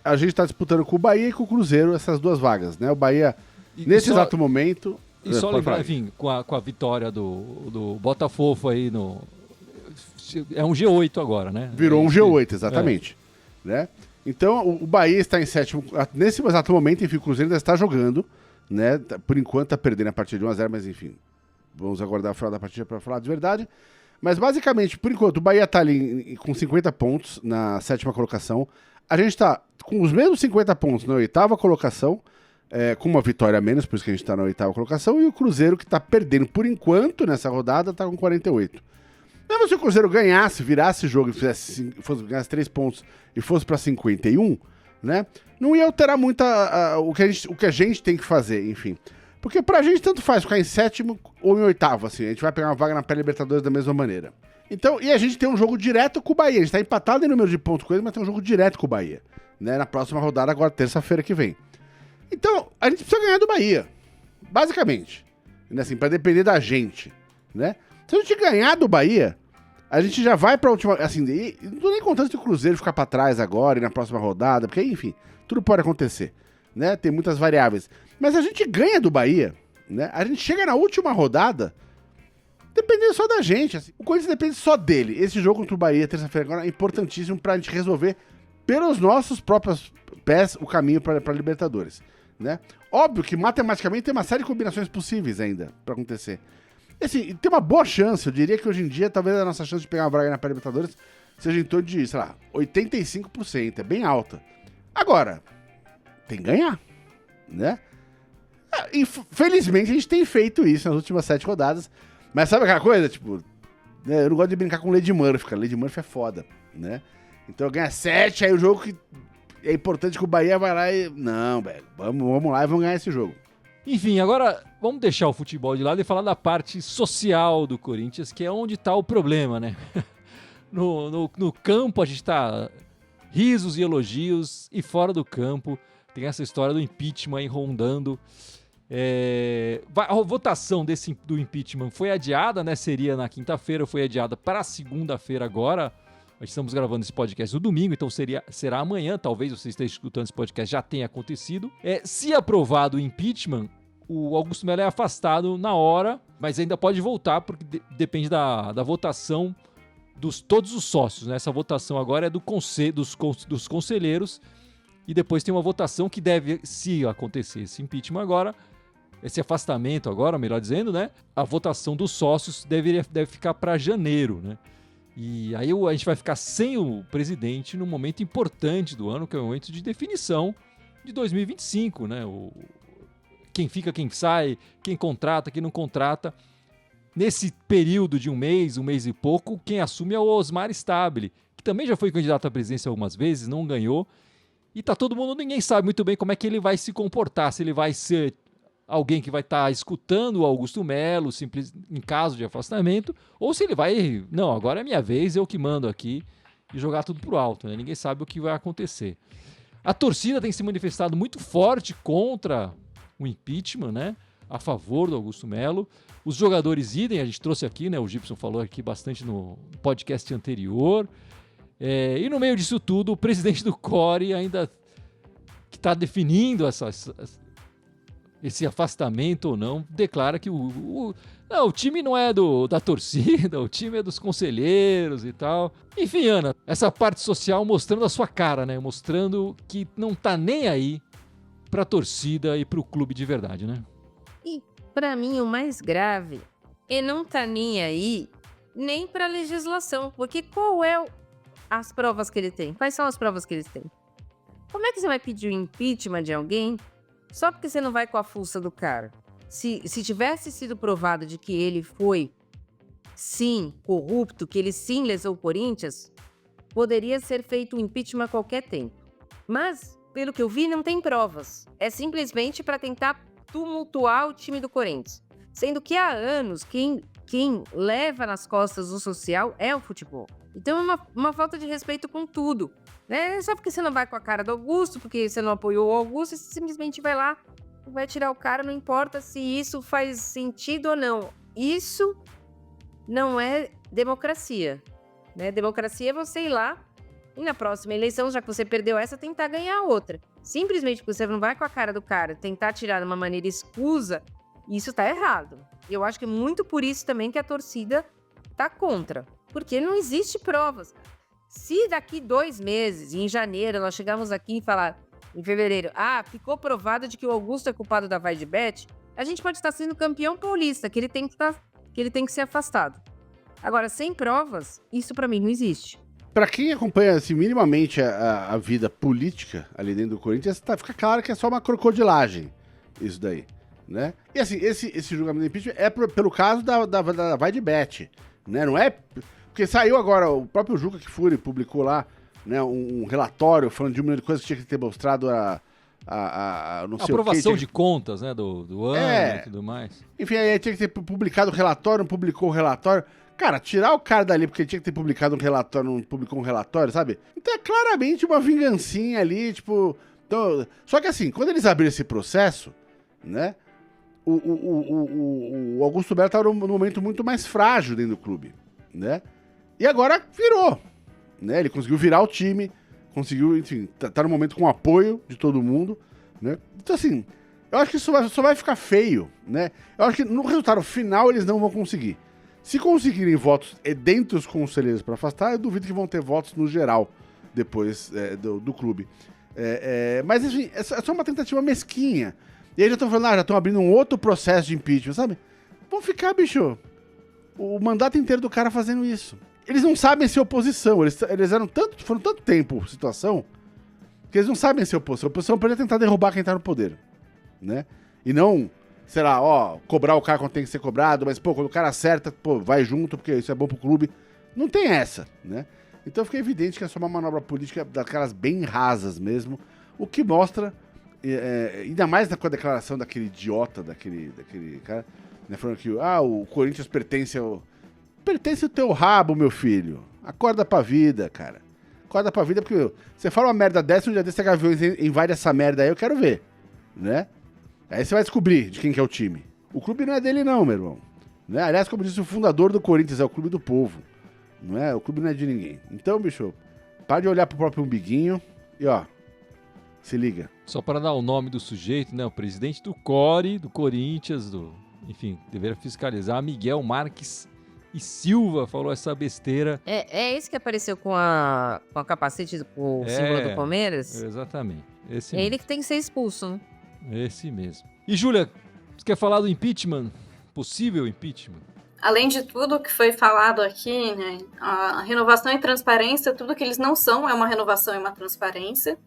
A gente tá disputando com o Bahia e com o Cruzeiro essas 2 vagas, né? O Bahia, nesse exato momento... E só lembrar, enfim, com a vitória do Botafogo aí é um G8 agora, né? Virou um G8, exatamente. Né? Então, o Bahia está em 7º. Nesse exato momento, enfim, o Cruzeiro ainda está jogando, né? Por enquanto está perdendo a partida de 1-0, mas enfim, vamos aguardar o final da partida para falar de verdade. Mas basicamente, por enquanto, o Bahia está ali com 50 pontos na 7ª colocação. A gente está com os mesmos 50 pontos na 8ª colocação, com uma vitória a menos, por isso que a gente está na 8ª colocação, e o Cruzeiro, que está perdendo por enquanto nessa rodada, está com 48. Mesmo se o Cruzeiro ganhasse, virasse o jogo e ganhasse 3 pontos e fosse para 51, né, não ia alterar muito o que a gente tem que fazer, enfim. Porque pra gente tanto faz ficar em 7º ou em 8º, assim, a gente vai pegar uma vaga na pré-Libertadores da mesma maneira. Então, e a gente tem um jogo direto com o Bahia, a gente está empatado em número de pontos com ele, mas tem um jogo direto com o Bahia, né, na próxima rodada, agora terça-feira que vem. Então, a gente precisa ganhar do Bahia, basicamente, assim, para depender da gente, né? Se a gente ganhar do Bahia, a gente já vai pra última, assim, não tô nem contando se o Cruzeiro ficar pra trás agora e na próxima rodada, porque, enfim, tudo pode acontecer, né? Tem muitas variáveis. Mas a gente ganha do Bahia, né? A gente chega na última rodada, dependendo só da gente, assim. O Corinthians depende só dele. Esse jogo contra o Bahia, terça-feira agora, é importantíssimo pra gente resolver pelos nossos próprios pés o caminho pra Libertadores. Né? Óbvio que matematicamente tem uma série de combinações possíveis ainda pra acontecer. E, assim, tem uma boa chance, eu diria que hoje em dia talvez a nossa chance de pegar uma vaga na pré-Libertadores seja em torno de, sei lá, 85%, é bem alta. Agora, tem que ganhar, né? E felizmente a gente tem feito isso nas últimas 7 rodadas, mas sabe aquela coisa, tipo, né, eu não gosto de brincar com Lady Murphy, cara, Lady Murphy é foda, né? Então ganha 7, aí o jogo que é importante que o Bahia vai lá e... Não, velho, vamos lá e vamos ganhar esse jogo. Enfim, agora vamos deixar o futebol de lado e falar da parte social do Corinthians, que é onde está o problema, né? No campo a gente está risos e elogios, e fora do campo tem essa história do impeachment aí rondando. A votação do impeachment foi adiada, né? Seria na quinta-feira, foi adiada para segunda-feira agora. Estamos gravando esse podcast no domingo, então será amanhã, talvez você esteja escutando esse podcast, já tenha acontecido. Se aprovado o impeachment, o Augusto Melo é afastado na hora, mas ainda pode voltar, porque depende da votação dos todos os sócios, né? Essa votação agora é dos conselheiros, e depois tem uma votação que deve, se acontecer esse impeachment agora, esse afastamento agora, melhor dizendo, né? A votação dos sócios deve ficar para janeiro, né? E aí a gente vai ficar sem o presidente num momento importante do ano, que é o momento de definição de 2025, né? Quem fica, quem sai, quem contrata, quem não contrata. Nesse período de um mês e pouco, quem assume é o Osmar Stabile, que também já foi candidato à presidência algumas vezes, não ganhou. E tá todo mundo, ninguém sabe muito bem como é que ele vai se comportar, se ele vai ser alguém que vai estar escutando o Augusto Melo, simples, em caso de afastamento, ou se ele vai, não, agora é minha vez, eu que mando aqui, e jogar tudo pro alto, né? Ninguém sabe o que vai acontecer. A torcida tem se manifestado muito forte contra o impeachment, né? A favor do Augusto Melo. Os jogadores idem, a gente trouxe aqui, né? O Gibson falou aqui bastante no podcast anterior. E no meio disso tudo, o presidente do CORE ainda que está definindo esse afastamento ou não, declara que o time não é da torcida, o time é dos conselheiros e tal. Enfim, Ana, essa parte social mostrando a sua cara, né? Mostrando que não tá nem aí pra torcida e pro clube de verdade, né? E pra mim o mais grave é não tá nem aí nem pra legislação, porque qual é as provas que ele tem? Quais são as provas que eles têm? Como é que você vai pedir o impeachment de alguém só porque você não vai com a fuça do cara? Se tivesse sido provado de que ele foi, sim, corrupto, que ele sim lesou o Corinthians, poderia ser feito um impeachment a qualquer tempo. Mas, pelo que eu vi, não tem provas. É simplesmente para tentar tumultuar o time do Corinthians. Sendo que há anos, quem leva nas costas o social é o futebol. Então é uma falta de respeito com tudo. Né? Só porque você não vai com a cara do Augusto, porque você não apoiou o Augusto, você simplesmente vai lá e vai tirar o cara, não importa se isso faz sentido ou não. Isso não é democracia. Né? Democracia é você ir lá e na próxima eleição, já que você perdeu essa, tentar ganhar outra. Simplesmente porque você não vai com a cara do cara, tentar tirar de uma maneira escusa, isso tá errado. Eu acho que é muito por isso também que a torcida tá contra. Porque não existe provas. Se daqui 2 meses, em janeiro, nós chegamos aqui e falar, em fevereiro, ficou provado de que o Augusto é culpado da Vai de Bet, a gente pode estar sendo campeão paulista, que ele tem que ser afastado. Agora, sem provas, isso pra mim não existe. Pra quem acompanha assim, minimamente a vida política ali dentro do Corinthians, fica claro que é só uma crocodilagem isso daí, né? E assim, esse julgamento de impeachment é pelo caso da Vai de Bet, né? Não é... Porque saiu agora, o próprio Juca Kfouri publicou lá, né, um relatório falando de uma coisa que tinha que ter mostrado não sei aprovação de contas, né, do ano e tudo mais. Enfim, aí tinha que ter publicado o relatório, não publicou o relatório. Cara, tirar o cara dali porque tinha que ter publicado um relatório, não publicou um relatório, sabe? Então é claramente uma vingancinha ali, tipo... Então, só que assim, quando eles abriram esse processo, né, o Augusto Melo estava num momento muito mais frágil dentro do clube, né? E agora virou, né? Ele conseguiu virar o time, conseguiu, enfim, tá no momento com apoio de todo mundo, né? Então, assim, eu acho que isso só vai ficar feio, né? Eu acho que no resultado final eles não vão conseguir. Se conseguirem votos dentre os conselheiros para afastar, eu duvido que vão ter votos no geral depois do clube. Mas, enfim, é só uma tentativa mesquinha. E aí já estão falando, já estão abrindo um outro processo de impeachment, sabe? Vão ficar, bicho, o mandato inteiro do cara fazendo isso. Eles não sabem ser oposição, eles foram tanto tempo situação, que eles não sabem ser oposição. A oposição pode tentar derrubar quem tá no poder, né? E não, sei lá, cobrar o cara quando tem que ser cobrado, mas, quando o cara acerta, vai junto, porque isso é bom pro clube. Não tem essa, né? Então fica evidente que é só uma manobra política daquelas bem rasas mesmo, o que mostra, ainda mais com a declaração daquele idiota, daquele cara, né, falando que o Corinthians pertence ao teu rabo, meu filho. Acorda pra vida, cara. Acorda pra vida, porque você fala uma merda dessa, um dia desse Gaviões invade essa merda aí, eu quero ver, né? Aí você vai descobrir de quem que é o time. O clube não é dele não, meu irmão. Né? Aliás, como disse o fundador do Corinthians, é o clube do povo. Não é? O clube não é de ninguém. Então, bicho, para de olhar pro próprio umbiguinho e, se liga. Só para dar o nome do sujeito, né? O presidente do CORE, do Corinthians, enfim, deveria fiscalizar, Miguel Marques e Silva falou essa besteira. É esse que apareceu com a capacete, com o símbolo do Palmeiras? Exatamente. Esse é mesmo. Ele que tem que ser expulso, né? Esse mesmo. E, Júlia, você quer falar do impeachment? Possível impeachment? Além de tudo que foi falado aqui, né, a renovação e transparência, tudo que eles não são é uma renovação e uma transparência.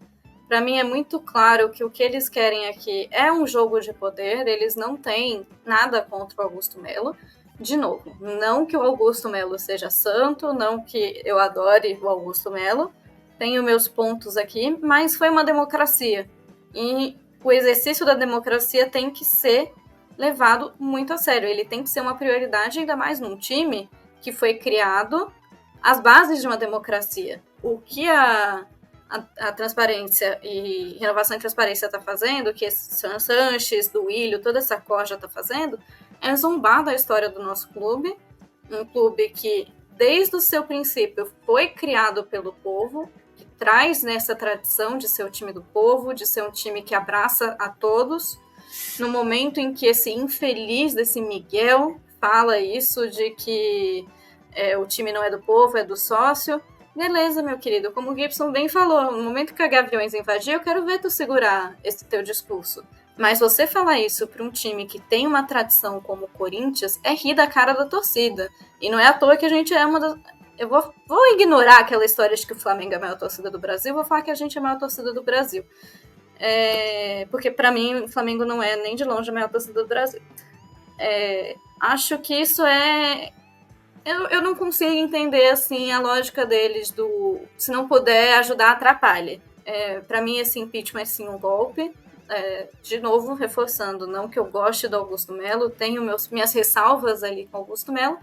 Para mim é muito claro que o que eles querem aqui é um jogo de poder, eles não têm nada contra o Augusto Melo. De novo, não que o Augusto Melo seja santo, não que eu adore o Augusto Melo, tenho meus pontos aqui, mas foi uma democracia. E o exercício da democracia tem que ser levado muito a sério, ele tem que ser uma prioridade, ainda mais num time que foi criado às bases de uma democracia. O que a transparência e renovação e transparência está fazendo, que Sanches, do Willio, toda essa corja está fazendo, é zombar da história do nosso clube, um clube que, desde o seu princípio, foi criado pelo povo, que traz nessa tradição de ser o time do povo, de ser um time que abraça a todos. No momento em que esse infeliz desse Miguel fala isso, de que o time não é do povo, é do sócio, beleza, meu querido, como o Gibson bem falou, no momento que a Gaviões invadir, eu quero ver tu segurar esse teu discurso. Mas você falar isso para um time que tem uma tradição como o Corinthians é rir da cara da torcida. E não é à toa que a gente é uma das... Eu vou ignorar aquela história de que o Flamengo é a maior torcida do Brasil, vou falar que a gente é a maior torcida do Brasil. Porque para mim o Flamengo não é nem de longe a maior torcida do Brasil. Acho que isso eu não consigo entender assim a lógica deles do se não puder ajudar, atrapalhe. Para mim esse impeachment é sim um golpe. De novo, reforçando, não que eu goste do Augusto Melo, tenho minhas ressalvas ali com o Augusto Melo,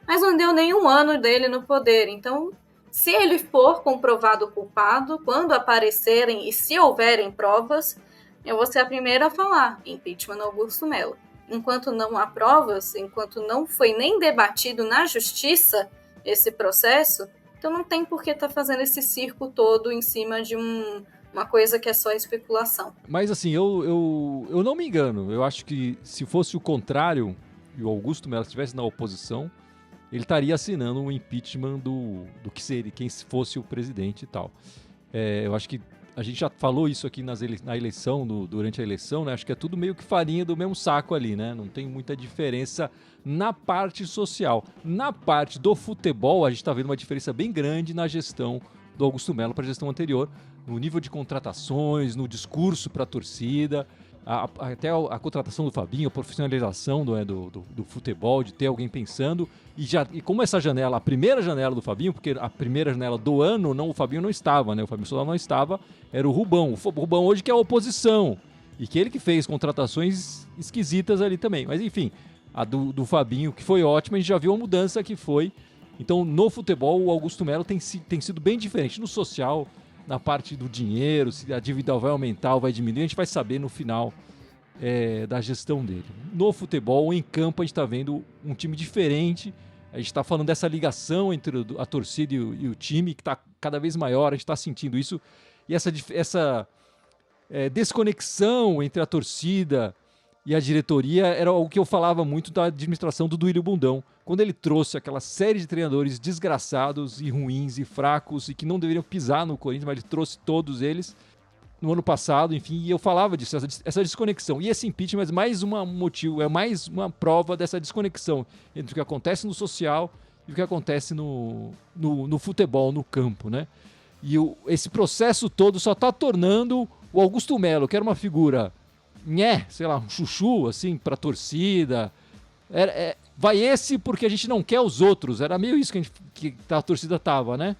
mas não deu nenhum ano dele no poder. Então, se ele for comprovado culpado, quando aparecerem e se houverem provas, eu vou ser a primeira a falar impeachment no Augusto Melo. Enquanto não há provas, enquanto não foi nem debatido na justiça esse processo, então não tem por que estar fazendo esse circo todo em cima de uma coisa que é só especulação. Mas assim, eu não me engano. Eu acho que se fosse o contrário, e o Augusto Melo estivesse na oposição, ele estaria assinando um impeachment do que seria, quem fosse o presidente e tal. Eu acho que a gente já falou isso aqui na eleição, durante a eleição, né? Acho que é tudo meio que farinha do mesmo saco ali, né? Não tem muita diferença na parte social. Na parte do futebol, a gente está vendo uma diferença bem grande na gestão do Augusto Melo para a gestão anterior, no nível de contratações, no discurso para a torcida, até a contratação do Fabinho, a profissionalização do futebol, de ter alguém pensando. E como essa janela, a primeira janela do Fabinho, porque a primeira janela do ano, o Fabinho não estava, né? O Fabinho Soldado não estava, era o Rubão. O Rubão hoje que é a oposição. E que ele que fez contratações esquisitas ali também. Mas enfim, a do Fabinho, que foi ótima, a gente já viu a mudança que foi. Então, no futebol, o Augusto Melo tem sido bem diferente. No social, na parte do dinheiro, se a dívida vai aumentar ou vai diminuir, a gente vai saber no final da gestão dele. No futebol, em campo, a gente está vendo um time diferente. A gente está falando dessa ligação entre a torcida e o time, que está cada vez maior, a gente está sentindo isso. E essa desconexão entre a torcida e a diretoria era o que eu falava muito da administração do Duílio Bundão, quando ele trouxe aquela série de treinadores desgraçados e ruins e fracos e que não deveriam pisar no Corinthians, mas ele trouxe todos eles no ano passado, enfim, e eu falava disso, essa desconexão. E esse impeachment é mais um motivo, é mais uma prova dessa desconexão entre o que acontece no social e o que acontece no futebol, no campo, né? E esse processo todo só está tornando o Augusto Melo, que era uma figura, sei lá, um chuchu, assim, pra torcida. Vai esse porque a gente não quer os outros. Era meio isso que a torcida tava, né?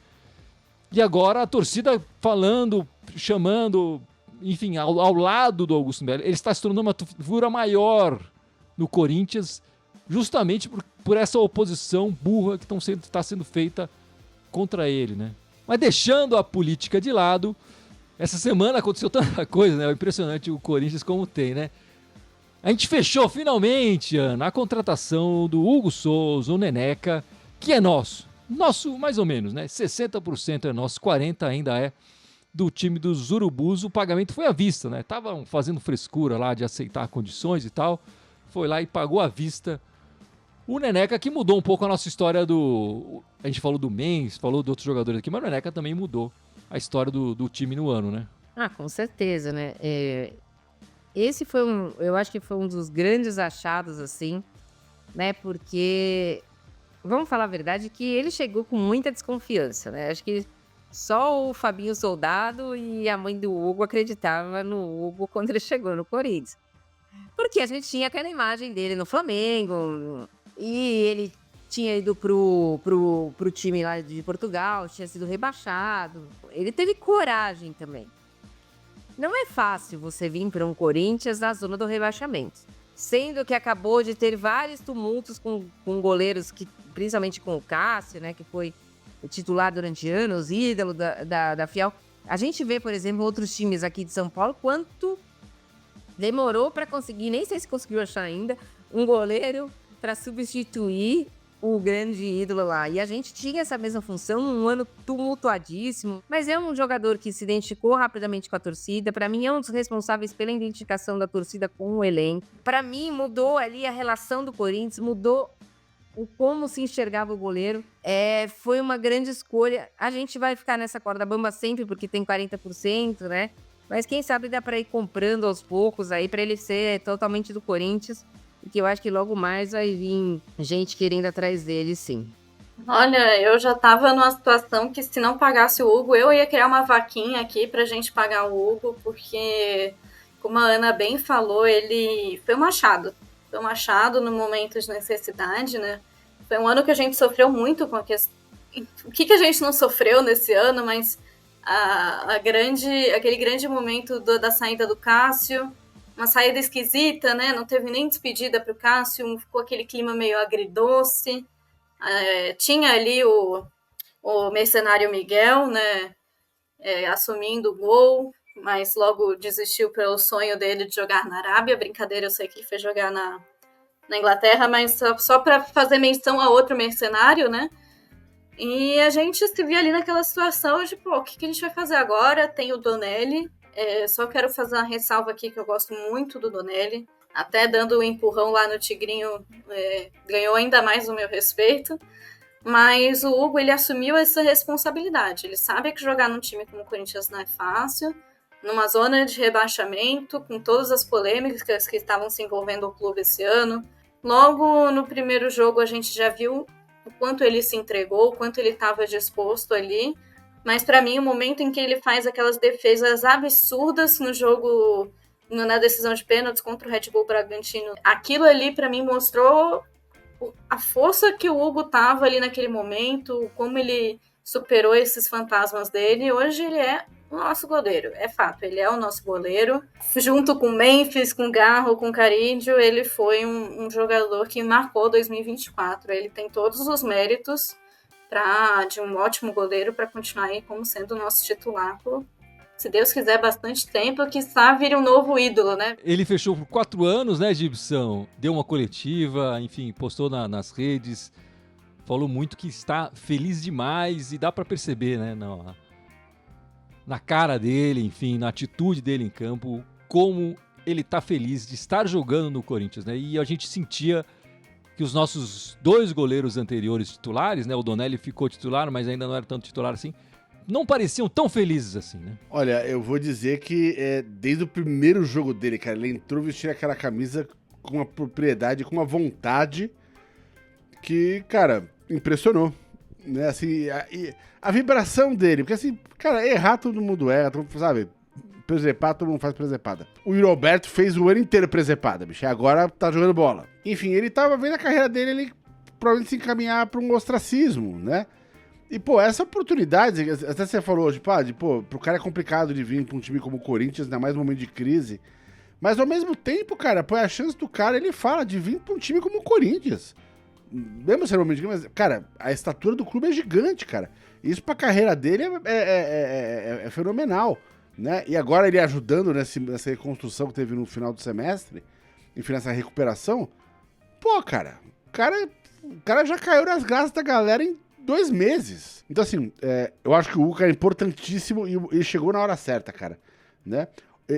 E agora a torcida falando, chamando, enfim, ao lado do Augusto Melo. Ele está se tornando uma figura maior no Corinthians, justamente por essa oposição burra que está sendo feita contra ele, né? Mas deixando a política de lado, essa semana aconteceu tanta coisa, né? É impressionante o Corinthians como tem, né? A gente fechou finalmente, Ana, a contratação do Hugo Souza, o Neneca, que é nosso. Nosso, mais ou menos, né? 60% é nosso, 40% ainda é do time dos Urubus, o pagamento foi à vista, né? Estavam fazendo frescura lá de aceitar condições e tal. Foi lá e pagou à vista o Neneca, que mudou um pouco a nossa história do... A gente falou do Mendes, falou de outros jogadores aqui, mas o Neneca também mudou a história do time no ano, né? Ah, com certeza, né? Esse foi eu acho que foi um dos grandes achados, assim, né? Porque, vamos falar a verdade, que ele chegou com muita desconfiança, né? Acho que só o Fabinho Soldado e a mãe do Hugo acreditavam no Hugo quando ele chegou no Corinthians. Porque a gente tinha aquela imagem dele no Flamengo, e ele tinha ido pro time lá de Portugal, tinha sido rebaixado. Ele teve coragem também. Não é fácil você vir para um Corinthians na zona do rebaixamento. Sendo que acabou de ter vários tumultos com goleiros, principalmente com o Cássio, né, que foi o titular durante anos, ídolo da Fiel. A gente vê, por exemplo, outros times aqui de São Paulo, quanto demorou para conseguir, nem sei se conseguiu achar ainda, um goleiro para substituir o grande ídolo lá. E a gente tinha essa mesma função num ano tumultuadíssimo, mas é um jogador que se identificou rapidamente com a torcida. Para mim, é um dos responsáveis pela identificação da torcida com o elenco. Para mim, mudou ali a relação do Corinthians, mudou o como se enxergava o goleiro. Foi uma grande escolha. A gente vai ficar nessa corda bamba sempre, porque tem 40%, né? Mas quem sabe dá para ir comprando aos poucos aí, para ele ser totalmente do Corinthians. E que eu acho que logo mais vai vir gente querendo atrás dele, sim. Olha, eu já tava numa situação que se não pagasse o Hugo, eu ia criar uma vaquinha aqui pra gente pagar o Hugo, porque, como a Ana bem falou, ele foi um achado. Foi um achado no momento de necessidade, né? Foi um ano que a gente sofreu muito com a questão... O que a gente não sofreu nesse ano, mas aquele grande momento da saída do Cássio, uma saída esquisita, né? Não teve nem despedida para o Cássio, ficou aquele clima meio agridoce. Tinha ali o mercenário Miguel, né? Assumindo o gol, mas logo desistiu pelo sonho dele de jogar na Arábia. Brincadeira, eu sei que ele foi jogar na Inglaterra, mas só para fazer menção a outro mercenário, né? E a gente se via ali naquela situação de, pô, o que a gente vai fazer agora? Tem o Donelli. Só quero fazer uma ressalva aqui que eu gosto muito do Donelli. Até dando um empurrão lá no Tigrinho, ganhou ainda mais o meu respeito. Mas o Hugo, ele assumiu essa responsabilidade. Ele sabe que jogar num time como o Corinthians não é fácil. Numa zona de rebaixamento, com todas as polêmicas que estavam se envolvendo o clube esse ano. Logo no primeiro jogo a gente já viu o quanto ele se entregou, o quanto ele estava disposto ali. Mas para mim, o momento em que ele faz aquelas defesas absurdas no jogo, na decisão de pênaltis contra o Red Bull Bragantino, aquilo ali para mim mostrou a força que o Hugo tava ali naquele momento, como ele superou esses fantasmas dele. Hoje ele é o nosso goleiro, é fato, ele é o nosso goleiro. Junto com Memphis, com Garro, com Carídio, ele foi um jogador que marcou 2024. Ele tem todos os méritos de um ótimo goleiro para continuar aí como sendo o nosso titular por, se Deus quiser, bastante tempo, que vire um novo ídolo, né? Ele fechou por 4 anos, né, Gibson? Deu uma coletiva, enfim, postou nas redes, falou muito que está feliz demais e dá para perceber, né, na cara dele, enfim, na atitude dele em campo, como ele tá feliz de estar jogando no Corinthians, né? E a gente sentia que os nossos 2 goleiros anteriores titulares, né? O Donelli ficou titular, mas ainda não era tanto titular assim, não pareciam tão felizes assim, né? Olha, eu vou dizer que desde o primeiro jogo dele, cara, ele entrou vestindo aquela camisa com uma propriedade, com uma vontade que, cara, impressionou. Né, assim, a vibração dele, porque assim, cara, errar todo mundo erra, sabe? Presepar, todo mundo faz presepada. O Yuri Alberto fez o ano inteiro presepada, bicho, e agora tá jogando bola. Enfim, ele tava vendo a carreira dele, ele provavelmente se encaminhar pra um ostracismo, né? E, pô, essa oportunidade, até você falou hoje, pro cara é complicado de vir pra um time como o Corinthians, ainda mais no momento de crise, mas ao mesmo tempo, cara, pô, a chance do cara, ele fala de vir pra um time como o Corinthians. Mesmo ser momento de crise, mas, cara, a estatura do clube é gigante, cara. Isso pra carreira dele é fenomenal, né? E agora ele ajudando nessa reconstrução que teve no final do semestre, enfim, nessa recuperação, pô, cara, o cara já caiu nas graças da galera em 2 meses. Então, assim, eu acho que o Hulk é importantíssimo e ele chegou na hora certa, cara. Né?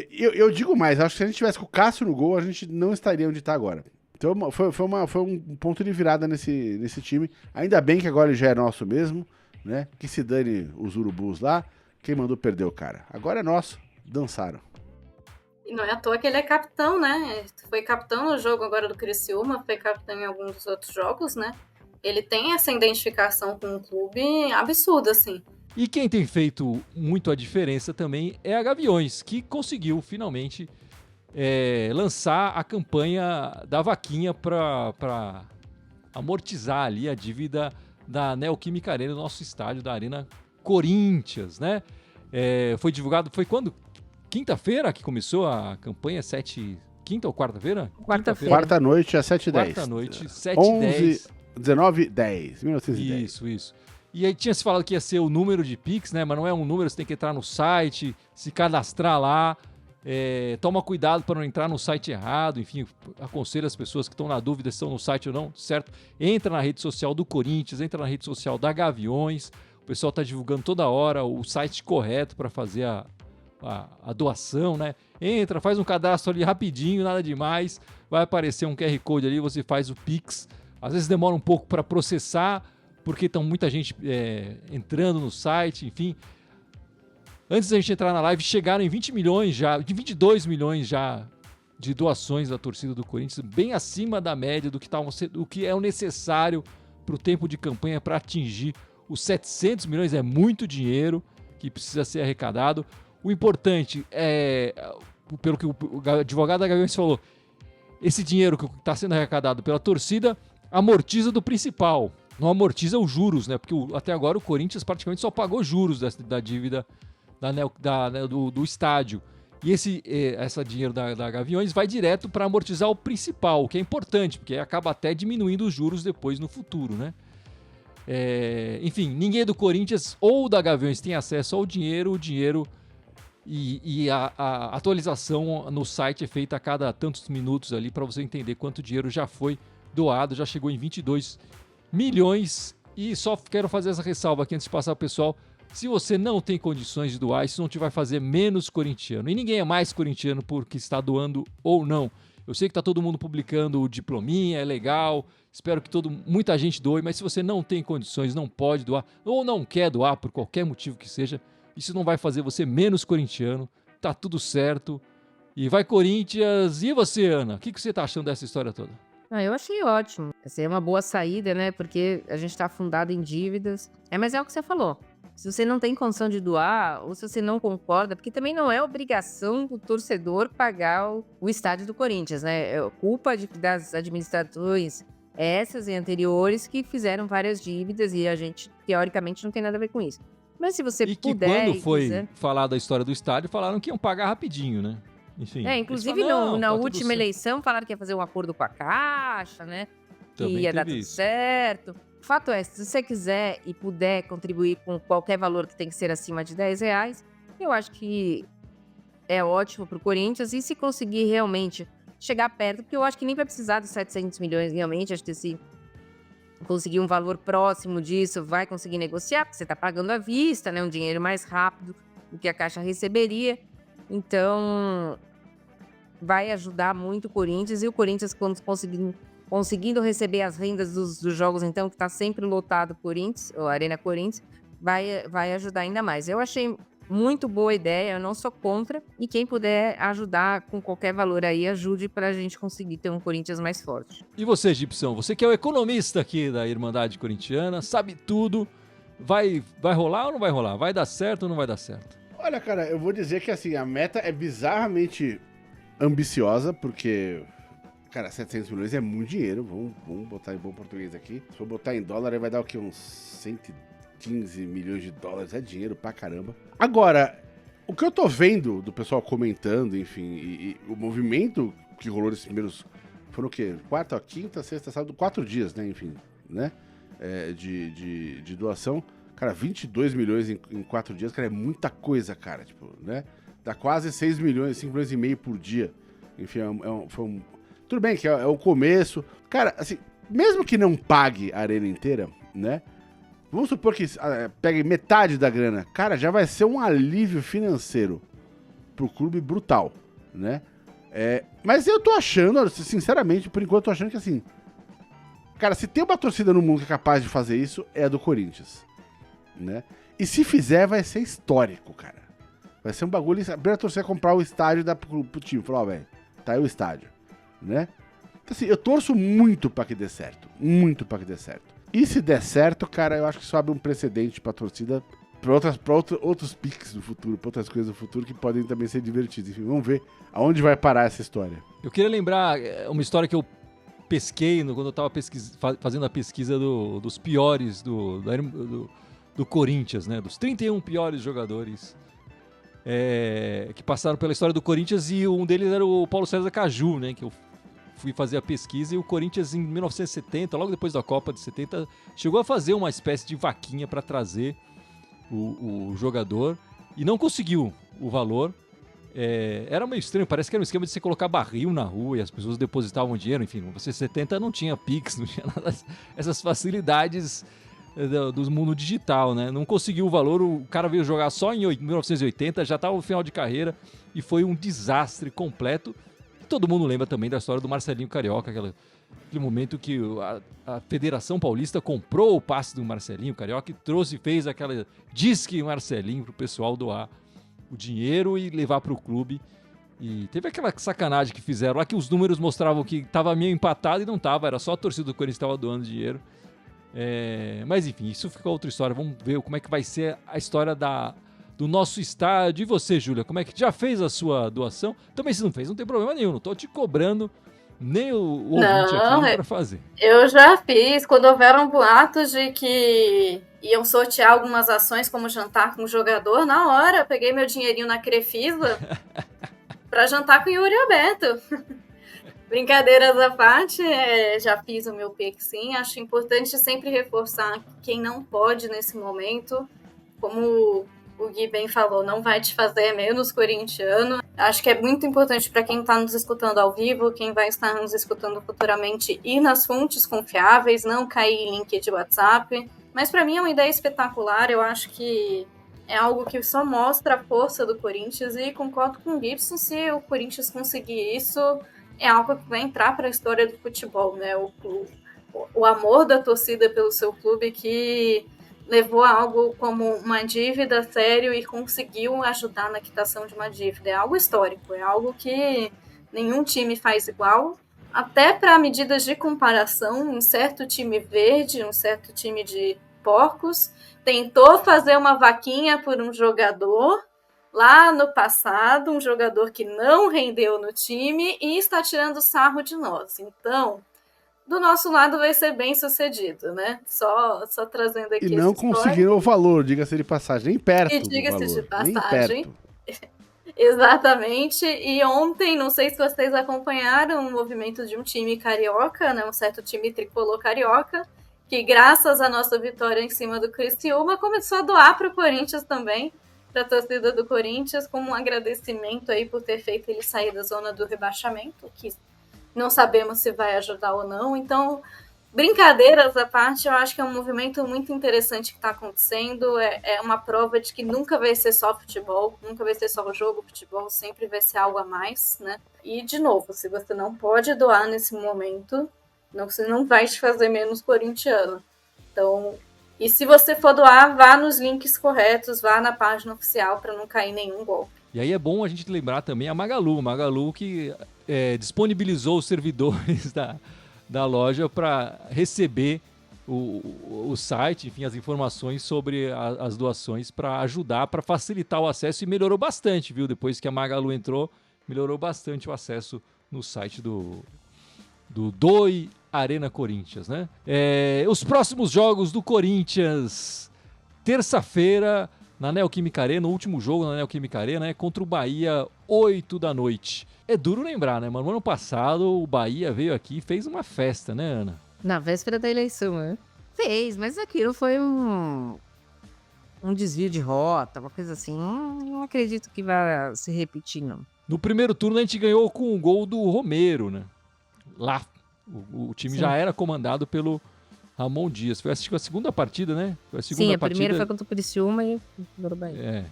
Eu digo mais, acho que se a gente tivesse com o Cássio no gol, a gente não estaria onde tá agora. Então foi um ponto de virada nesse time. Ainda bem que agora ele já é nosso mesmo, né? Que se dane os urubus lá. Quem mandou perder o cara. Agora é nosso. Dançaram. E não é à toa que ele é capitão, né? Foi capitão no jogo agora do Criciúma, foi capitão em alguns dos outros jogos, né? Ele tem essa identificação com o clube absurda, assim. E quem tem feito muito a diferença também é a Gaviões, que conseguiu finalmente lançar a campanha da vaquinha para amortizar ali a dívida da Neoquímica Arena, nosso estádio, da Arena Corinthians, né? Foi divulgado, foi quando? Quinta-feira que começou a campanha, quinta ou quarta-feira? Quarta-feira. Quarta noite, às 7h10. Quarta noite, 7h10. 19h10, 1910. Isso. E aí tinha se falado que ia ser o número de Pix, né? Mas não é um número, você tem que entrar no site, se cadastrar lá. Toma cuidado para não entrar no site errado. Enfim, aconselho as pessoas que estão na dúvida se estão no site ou não, certo? Entra na rede social do Corinthians, entra na rede social da Gaviões. O pessoal está divulgando toda hora o site correto para fazer a doação, né? Entra, faz um cadastro ali rapidinho, nada demais. Vai aparecer um QR Code ali, você faz o Pix. Às vezes demora um pouco para processar, porque tem muita gente entrando no site, enfim. Antes da gente entrar na live, chegaram em 20 milhões já, de 22 milhões já de doações da torcida do Corinthians, bem acima da média do que é o necessário para o tempo de campanha para atingir os 700 milhões. É muito dinheiro que precisa ser arrecadado. O importante pelo que o advogado da Gaviões falou, esse dinheiro que está sendo arrecadado pela torcida amortiza do principal, não amortiza os juros, né? Porque até agora o Corinthians praticamente só pagou juros da dívida do estádio. E esse dinheiro da Gaviões vai direto para amortizar o principal, o que é importante, porque acaba até diminuindo os juros depois no futuro, né? Enfim, ninguém do Corinthians ou da Gaviões tem acesso ao dinheiro, e a atualização no site é feita a cada tantos minutos ali para você entender quanto dinheiro já foi doado, já chegou em 22 milhões. E só quero fazer essa ressalva aqui antes de passar ao pessoal. Se você não tem condições de doar, isso não te vai fazer menos corintiano. E ninguém é mais corintiano porque está doando ou não. Eu sei que está todo mundo publicando o diplominha, é legal. Espero que muita gente doe, mas se você não tem condições, não pode doar, ou não quer doar por qualquer motivo que seja, isso não vai fazer você menos corintiano. Tá tudo certo. E vai Corinthians! E você, Ana? O que você tá achando dessa história toda? Eu achei ótimo. Essa é uma boa saída, né? Porque a gente está afundado em dívidas. Mas é o que você falou. Se você não tem condição de doar, ou se você não concorda, porque também não é obrigação do torcedor pagar o estádio do Corinthians, né? É culpa das administrações essas e anteriores que fizeram várias dívidas e a gente, teoricamente, não tem nada a ver com isso. Mas se você puder... E que quando foi falar da história do estádio, falaram que iam pagar rapidinho, né? Enfim, inclusive na última eleição falaram que ia fazer um acordo com a Caixa, né? Que ia dar tudo certo. O fato é, se você quiser e puder contribuir com qualquer valor que tem que ser acima de R$10, eu acho que é ótimo pro Corinthians. E se conseguir realmente chegar perto, porque eu acho que nem vai precisar dos 700 milhões realmente, acho que se conseguir um valor próximo disso, vai conseguir negociar, porque você tá pagando à vista, né? Um dinheiro mais rápido do que a Caixa receberia. Então, vai ajudar muito o Corinthians. E o Corinthians, quando conseguindo receber as rendas dos jogos, então, que está sempre lotado o Corinthians, ou Arena Corinthians, vai ajudar ainda mais. Eu achei muito boa ideia, eu não sou contra. E quem puder ajudar com qualquer valor aí, ajude para a gente conseguir ter um Corinthians mais forte. E você, Gibson, você que é o economista aqui da Irmandade Corintiana, sabe tudo. Vai rolar ou não vai rolar? Vai dar certo ou não vai dar certo? Olha, cara, eu vou dizer que assim, a meta é bizarramente ambiciosa, porque, cara, 700 milhões é muito dinheiro. Vamos botar em bom português aqui. Se for botar em dólar, aí vai dar o quê? Uns 115 milhões de dólares. É dinheiro pra caramba. Agora, o que eu tô vendo do pessoal comentando, enfim, e o movimento que rolou nesses primeiros... Foram o quê? Quarta, quinta, sexta, sábado, 4 dias, né? Enfim, né? De doação. Cara, 22 milhões em 4 dias, cara, é muita coisa, cara, tipo, né? Dá quase 6 milhões, 5 milhões e meio por dia. Enfim, tudo bem que é o começo. Cara, assim, mesmo que não pague a arena inteira, né? Vamos supor que pegue metade da grana. Cara, já vai ser um alívio financeiro pro clube brutal, né? Mas eu tô achando, sinceramente, por enquanto, eu tô achando que assim... Cara, se tem uma torcida no mundo que é capaz de fazer isso, é a do Corinthians, né? E se fizer, vai ser histórico, cara. Vai ser um bagulho... A primeira torcida comprar o estádio e dar pro time. Falar, velho, tá aí o estádio, né? Então, assim, eu torço muito pra que dê certo. Muito pra que dê certo. E se der certo, cara, eu acho que isso abre um precedente pra torcida, pra outros piques do futuro, pra outras coisas do futuro que podem também ser divertidas. Enfim, vamos ver aonde vai parar essa história. Eu queria lembrar uma história que eu pesquei quando eu tava fazendo a pesquisa dos piores do Corinthians, né? Dos 31 piores jogadores que passaram pela história do Corinthians, e um deles era o Paulo César Caju, né? Que eu fui fazer a pesquisa, e o Corinthians em 1970, logo depois da Copa de 70, chegou a fazer uma espécie de vaquinha para trazer o jogador e não conseguiu o valor. Era meio estranho, parece que era um esquema de você colocar barril na rua e as pessoas depositavam dinheiro, enfim, em 1970 não tinha Pix, não tinha nada, essas facilidades do mundo digital, né? Não conseguiu o valor, o cara veio jogar só em 1980, já estava no final de carreira e foi um desastre completo. Todo mundo lembra também da história do Marcelinho Carioca, aquele momento que a Federação Paulista comprou o passe do Marcelinho Carioca e fez aquela disque Marcelinho pro pessoal doar o dinheiro e levar pro clube. E teve aquela sacanagem que fizeram lá, que os números mostravam que tava meio empatado e não tava, era só a torcida do Corinthians que tava doando dinheiro. Mas enfim, isso ficou outra história. Vamos ver como é que vai ser a história do nosso estádio. E você, Júlia, como é que já fez a sua doação? Também, se não fez, não tem problema nenhum. Não tô te cobrando nem o ouvinte aqui pra fazer. Eu já fiz. Quando houveram boatos de que iam sortear algumas ações como jantar com o jogador, na hora, peguei meu dinheirinho na Crefisa pra jantar com o Yuri Alberto. Brincadeiras à parte, já fiz o meu Pix, sim. Acho importante sempre reforçar quem não pode nesse momento, como o Gui bem falou, não vai te fazer menos corintiano. Acho que é muito importante para quem está nos escutando ao vivo, quem vai estar nos escutando futuramente, ir nas fontes confiáveis, não cair em link de WhatsApp. Mas para mim é uma ideia espetacular, eu acho que é algo que só mostra a força do Corinthians, e concordo com o Gibson, se o Corinthians conseguir isso, é algo que vai entrar para a história do futebol, né? O amor da torcida pelo seu clube, que levou algo como uma dívida a sério e conseguiu ajudar na quitação de uma dívida. É algo histórico, é algo que nenhum time faz igual. Até para medidas de comparação, um certo time verde, um certo time de porcos, tentou fazer uma vaquinha por um jogador lá no passado, um jogador que não rendeu no time e está tirando sarro de nós. Então, do nosso lado vai ser bem sucedido, né? Só trazendo aqui. E não conseguiram o valor, diga-se de passagem, nem perto. E diga-se de passagem. Nem perto. Exatamente. E ontem, não sei se vocês acompanharam o movimento de um time carioca, né? Um certo time tricolor carioca, que graças à nossa vitória em cima do Criciúma, começou a doar para o Corinthians também, para a torcida do Corinthians, como um agradecimento aí por ter feito ele sair da zona do rebaixamento, que não sabemos se vai ajudar ou não. Então, brincadeiras à parte, eu acho que é um movimento muito interessante que está acontecendo. É uma prova de que nunca vai ser só futebol, nunca vai ser só o jogo futebol, sempre vai ser algo a mais, né? E, de novo, se você não pode doar nesse momento, você não vai te fazer menos corintiano. Então, e se você for doar, vá nos links corretos, vá na página oficial para não cair nenhum golpe. E aí é bom a gente lembrar também a Magalu que disponibilizou os servidores da loja para receber o site, enfim, as informações sobre as doações, para ajudar, para facilitar o acesso, e melhorou bastante, viu? Depois que a Magalu entrou, melhorou bastante o acesso no site do Doe Arena Corinthians, né? Os próximos jogos do Corinthians, terça-feira, na Neoquímica Arena, o último jogo na Neoquímica Arena, né, contra o Bahia, 8 da noite. É duro lembrar, né, mano? No ano passado, o Bahia veio aqui e fez uma festa, né, Ana? Na véspera da eleição, né? Fez, mas aquilo foi um desvio de rota, uma coisa assim. Não acredito que vai se repetir, não. No primeiro turno, a gente ganhou com o gol do Romero, né? Lá. O time já era comandado pelo Ramon Dias. Foi assistir a segunda partida, né? Foi a segunda partida. Primeira foi contra o Criciúma e o Bahia.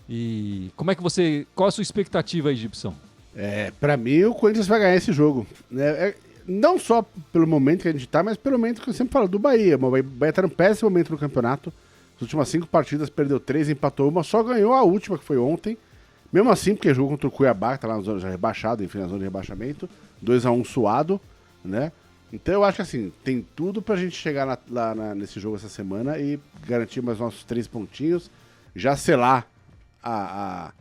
E como é que qual a sua expectativa aí, Gibson? Pra mim, o Corinthians vai ganhar esse jogo. Né? Não só pelo momento que a gente tá, mas pelo momento que eu sempre falo do Bahia. O Bahia tá num péssimo momento no campeonato. As últimas 5 partidas, perdeu 3, empatou uma, só ganhou a última, que foi ontem. Mesmo assim, porque jogou contra o Cuiabá, que tá lá na zona já rebaixado, enfim, na zona de rebaixamento. 2-1 suado, né? Então eu acho que assim, tem tudo pra gente chegar nesse jogo essa semana e garantir mais nossos 3 pontinhos, já selar a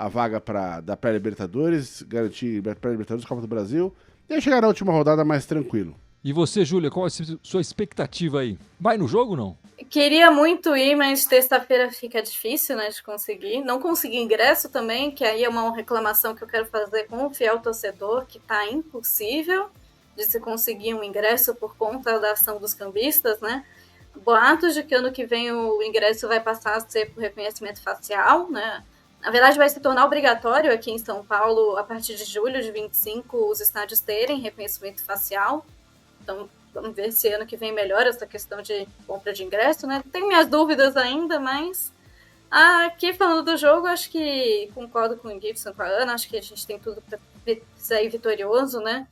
vaga da pré-Libertadores, garantir pré-Libertadores, Copa do Brasil, e aí chegar na última rodada mais tranquilo. E você, Júlia, qual é a sua expectativa aí? Vai no jogo ou não? Queria muito ir, mas terça-feira fica difícil, né, de conseguir. Não consegui ingresso também, que aí é uma reclamação que eu quero fazer com o fiel torcedor, que tá impossível de se conseguir um ingresso por conta da ação dos cambistas, né? Boatos de que ano que vem o ingresso vai passar a ser por reconhecimento facial, né? Na verdade, vai se tornar obrigatório aqui em São Paulo, a partir de julho de 25, os estádios terem reconhecimento facial. Então, vamos ver se ano que vem melhora essa questão de compra de ingresso, né? Tenho minhas dúvidas ainda, mas aqui falando do jogo, acho que concordo com o Gibson, com a Ana, acho que a gente tem tudo para sair vitorioso, né?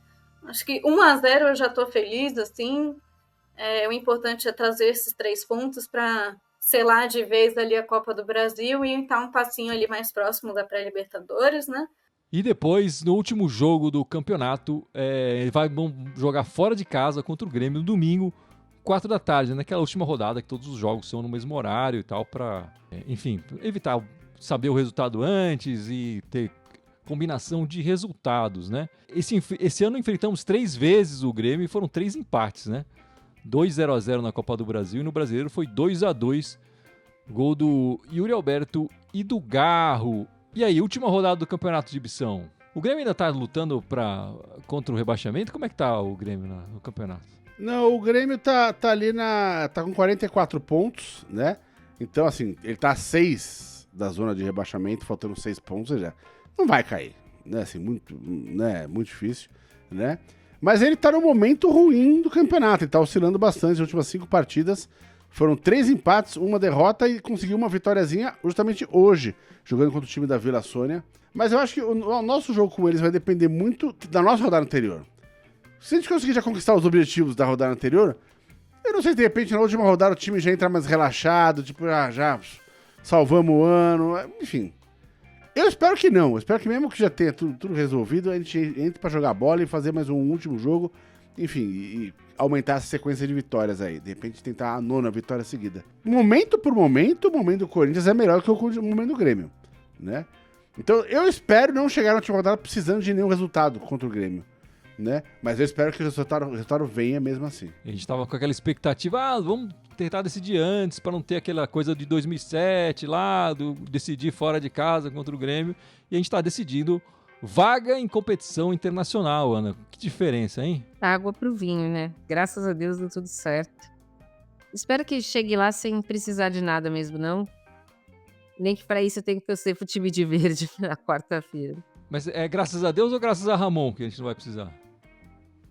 Acho que 1-0 eu já tô feliz, assim. O importante é trazer esses 3 pontos para selar de vez ali a Copa do Brasil e estar um passinho ali mais próximo da pré-Libertadores, né? E depois, no último jogo do campeonato, vão jogar fora de casa contra o Grêmio no domingo, 4 da tarde, naquela última rodada que todos os jogos são no mesmo horário e tal, para, enfim, evitar saber o resultado antes e ter combinação de resultados, né? Esse ano enfrentamos 3 vezes o Grêmio e foram 3 empates, né? 2-0-0 na Copa do Brasil e no Brasileiro foi 2-2, gol do Yuri Alberto e do Garro. E aí, última rodada do Campeonato de Ibição. O Grêmio ainda tá lutando contra o rebaixamento? Como é que tá o Grêmio no campeonato? Não, o Grêmio tá ali tá com 44 pontos, né? Então, assim, ele tá a 6 da zona de rebaixamento, faltando 6 pontos, ou seja, não vai cair, né? Assim, muito difícil, né? Mas ele tá no momento ruim do campeonato, ele tá oscilando bastante. As últimas 5 partidas foram 3 empates, 1 derrota e conseguiu uma vitóriazinha justamente hoje, jogando contra o time da Vila Sônia. Mas eu acho que o nosso jogo com eles vai depender muito da nossa rodada anterior. Se a gente conseguir já conquistar os objetivos da rodada anterior, eu não sei se de repente na última rodada o time já entra mais relaxado, tipo, já salvamos o ano, enfim. Eu espero que não, eu espero que mesmo que já tenha tudo resolvido, a gente entre pra jogar bola e fazer mais um último jogo, enfim, e aumentar essa sequência de vitórias aí. De repente tentar a 9ª vitória seguida. Momento por momento, o momento do Corinthians é melhor que o momento do Grêmio, né? Então eu espero não chegar na última rodada precisando de nenhum resultado contra o Grêmio, né? Mas eu espero que o resultado venha mesmo assim. A gente tava com aquela expectativa, vamos tentar decidir antes, para não ter aquela coisa de 2007 lá, decidir fora de casa contra o Grêmio, e a gente tá decidindo vaga em competição internacional, Ana. Que diferença, hein? Água pro vinho, né? Graças a Deus deu tudo certo. Espero que chegue lá sem precisar de nada mesmo, não. Nem que pra isso eu tenho que torcer pro time de verde na quarta-feira. Mas é graças a Deus ou graças a Ramon que a gente não vai precisar?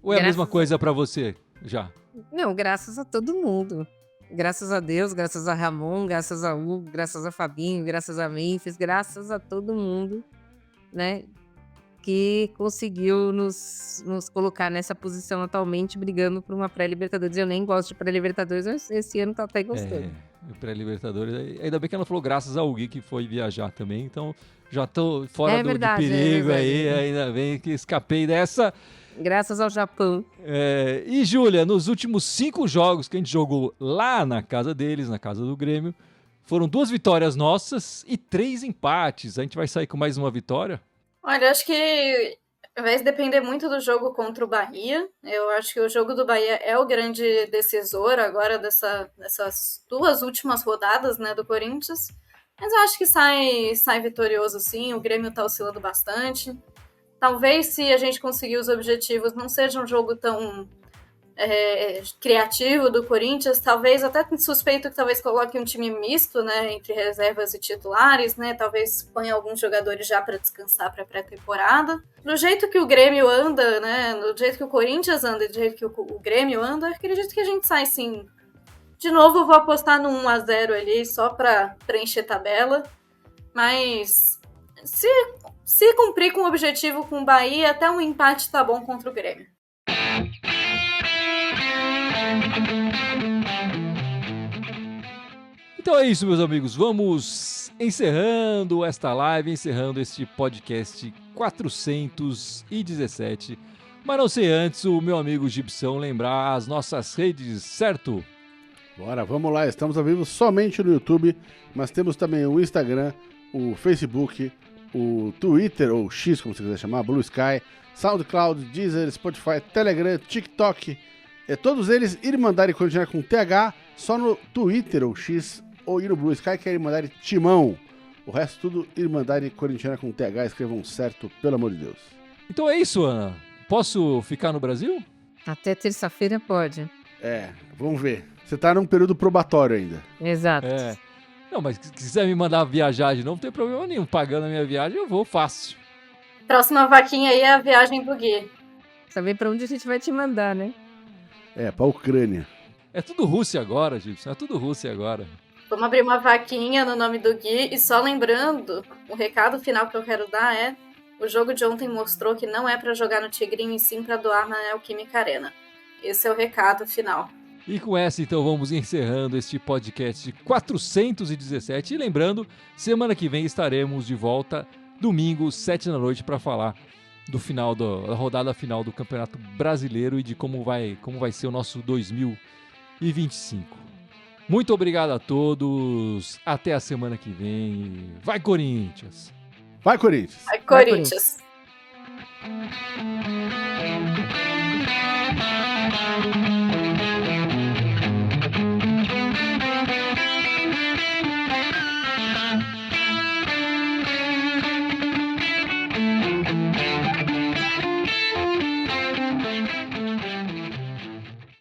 Ou é a mesma coisa pra você, já? Não, graças a todo mundo. Graças a Deus, graças a Ramon, graças a Hugo, graças a Fabinho, graças a Memphis, graças a todo mundo, né? Que conseguiu nos colocar nessa posição atualmente, brigando por uma pré-Libertadores. Eu nem gosto de pré-Libertadores, mas esse ano tá até gostando. Pré-Libertadores. Ainda bem que ela falou graças ao Gui, que foi viajar também. Então, já tô fora de perigo aí. Ainda bem que escapei dessa. Graças ao Japão. E, Júlia, nos últimos 5 jogos que a gente jogou lá na casa deles, na casa do Grêmio, foram 2 vitórias nossas e 3 empates. A gente vai sair com mais uma vitória? Olha, acho que vai depender muito do jogo contra o Bahia. Eu acho que o jogo do Bahia é o grande decisor agora dessas 2 últimas rodadas, né, do Corinthians. Mas eu acho que sai vitorioso, sim. O Grêmio tá oscilando bastante. Talvez, se a gente conseguir os objetivos, não seja um jogo criativo do Corinthians, talvez até suspeito que talvez coloque um time misto, né, entre reservas e titulares, né, talvez ponha alguns jogadores já para descansar para pré-temporada. Do jeito que o Grêmio anda, né, do jeito que o Corinthians anda e do jeito que o Grêmio anda, acredito que a gente sai sim. De novo eu vou apostar no 1-0 ali só para preencher tabela, mas se cumprir com o objetivo com o Bahia, até um empate tá bom contra o Grêmio. Então é isso, meus amigos. Vamos encerrando esta live, encerrando este podcast 417. Mas não sei antes, o meu amigo Gibson lembrar as nossas redes, certo? Bora, vamos lá. Estamos ao vivo somente no YouTube, mas temos também o Instagram, o Facebook, o Twitter, ou X, como você quiser chamar, Blue Sky, SoundCloud, Deezer, Spotify, Telegram, TikTok. Todos eles Irmandade Corintiana com TH, só no Twitter ou X, ou ir no Blue Sky, que é Irmandade Timão. O resto tudo Irmandade Corintiana com TH, escrevam certo, pelo amor de Deus. Então é isso, Ana. Posso ficar no Brasil? Até terça-feira pode. Vamos ver. Você tá num período probatório ainda. Exato. Não, mas se quiser me mandar viajar de novo, não tem problema nenhum. Pagando a minha viagem, eu vou fácil. Próxima vaquinha aí é a viagem do Gui. Saber pra onde a gente vai te mandar, né? Pra Ucrânia. É tudo Rússia agora, Gibson. É tudo Rússia agora. Vamos abrir uma vaquinha no nome do Gui. E só lembrando, o recado final que eu quero dar é: o jogo de ontem mostrou que não é pra jogar no Tigrinho e sim pra doar na Neoquímica Arena. Esse é o recado final. E com essa, então, vamos encerrando este podcast 417. E lembrando, semana que vem estaremos de volta, domingo, 7 da noite, para falar do final da rodada final do Campeonato Brasileiro e de como vai ser o nosso 2025. Muito obrigado a todos. Até a semana que vem. Vai, Corinthians! Vai, Corinthians! Vai, Corinthians!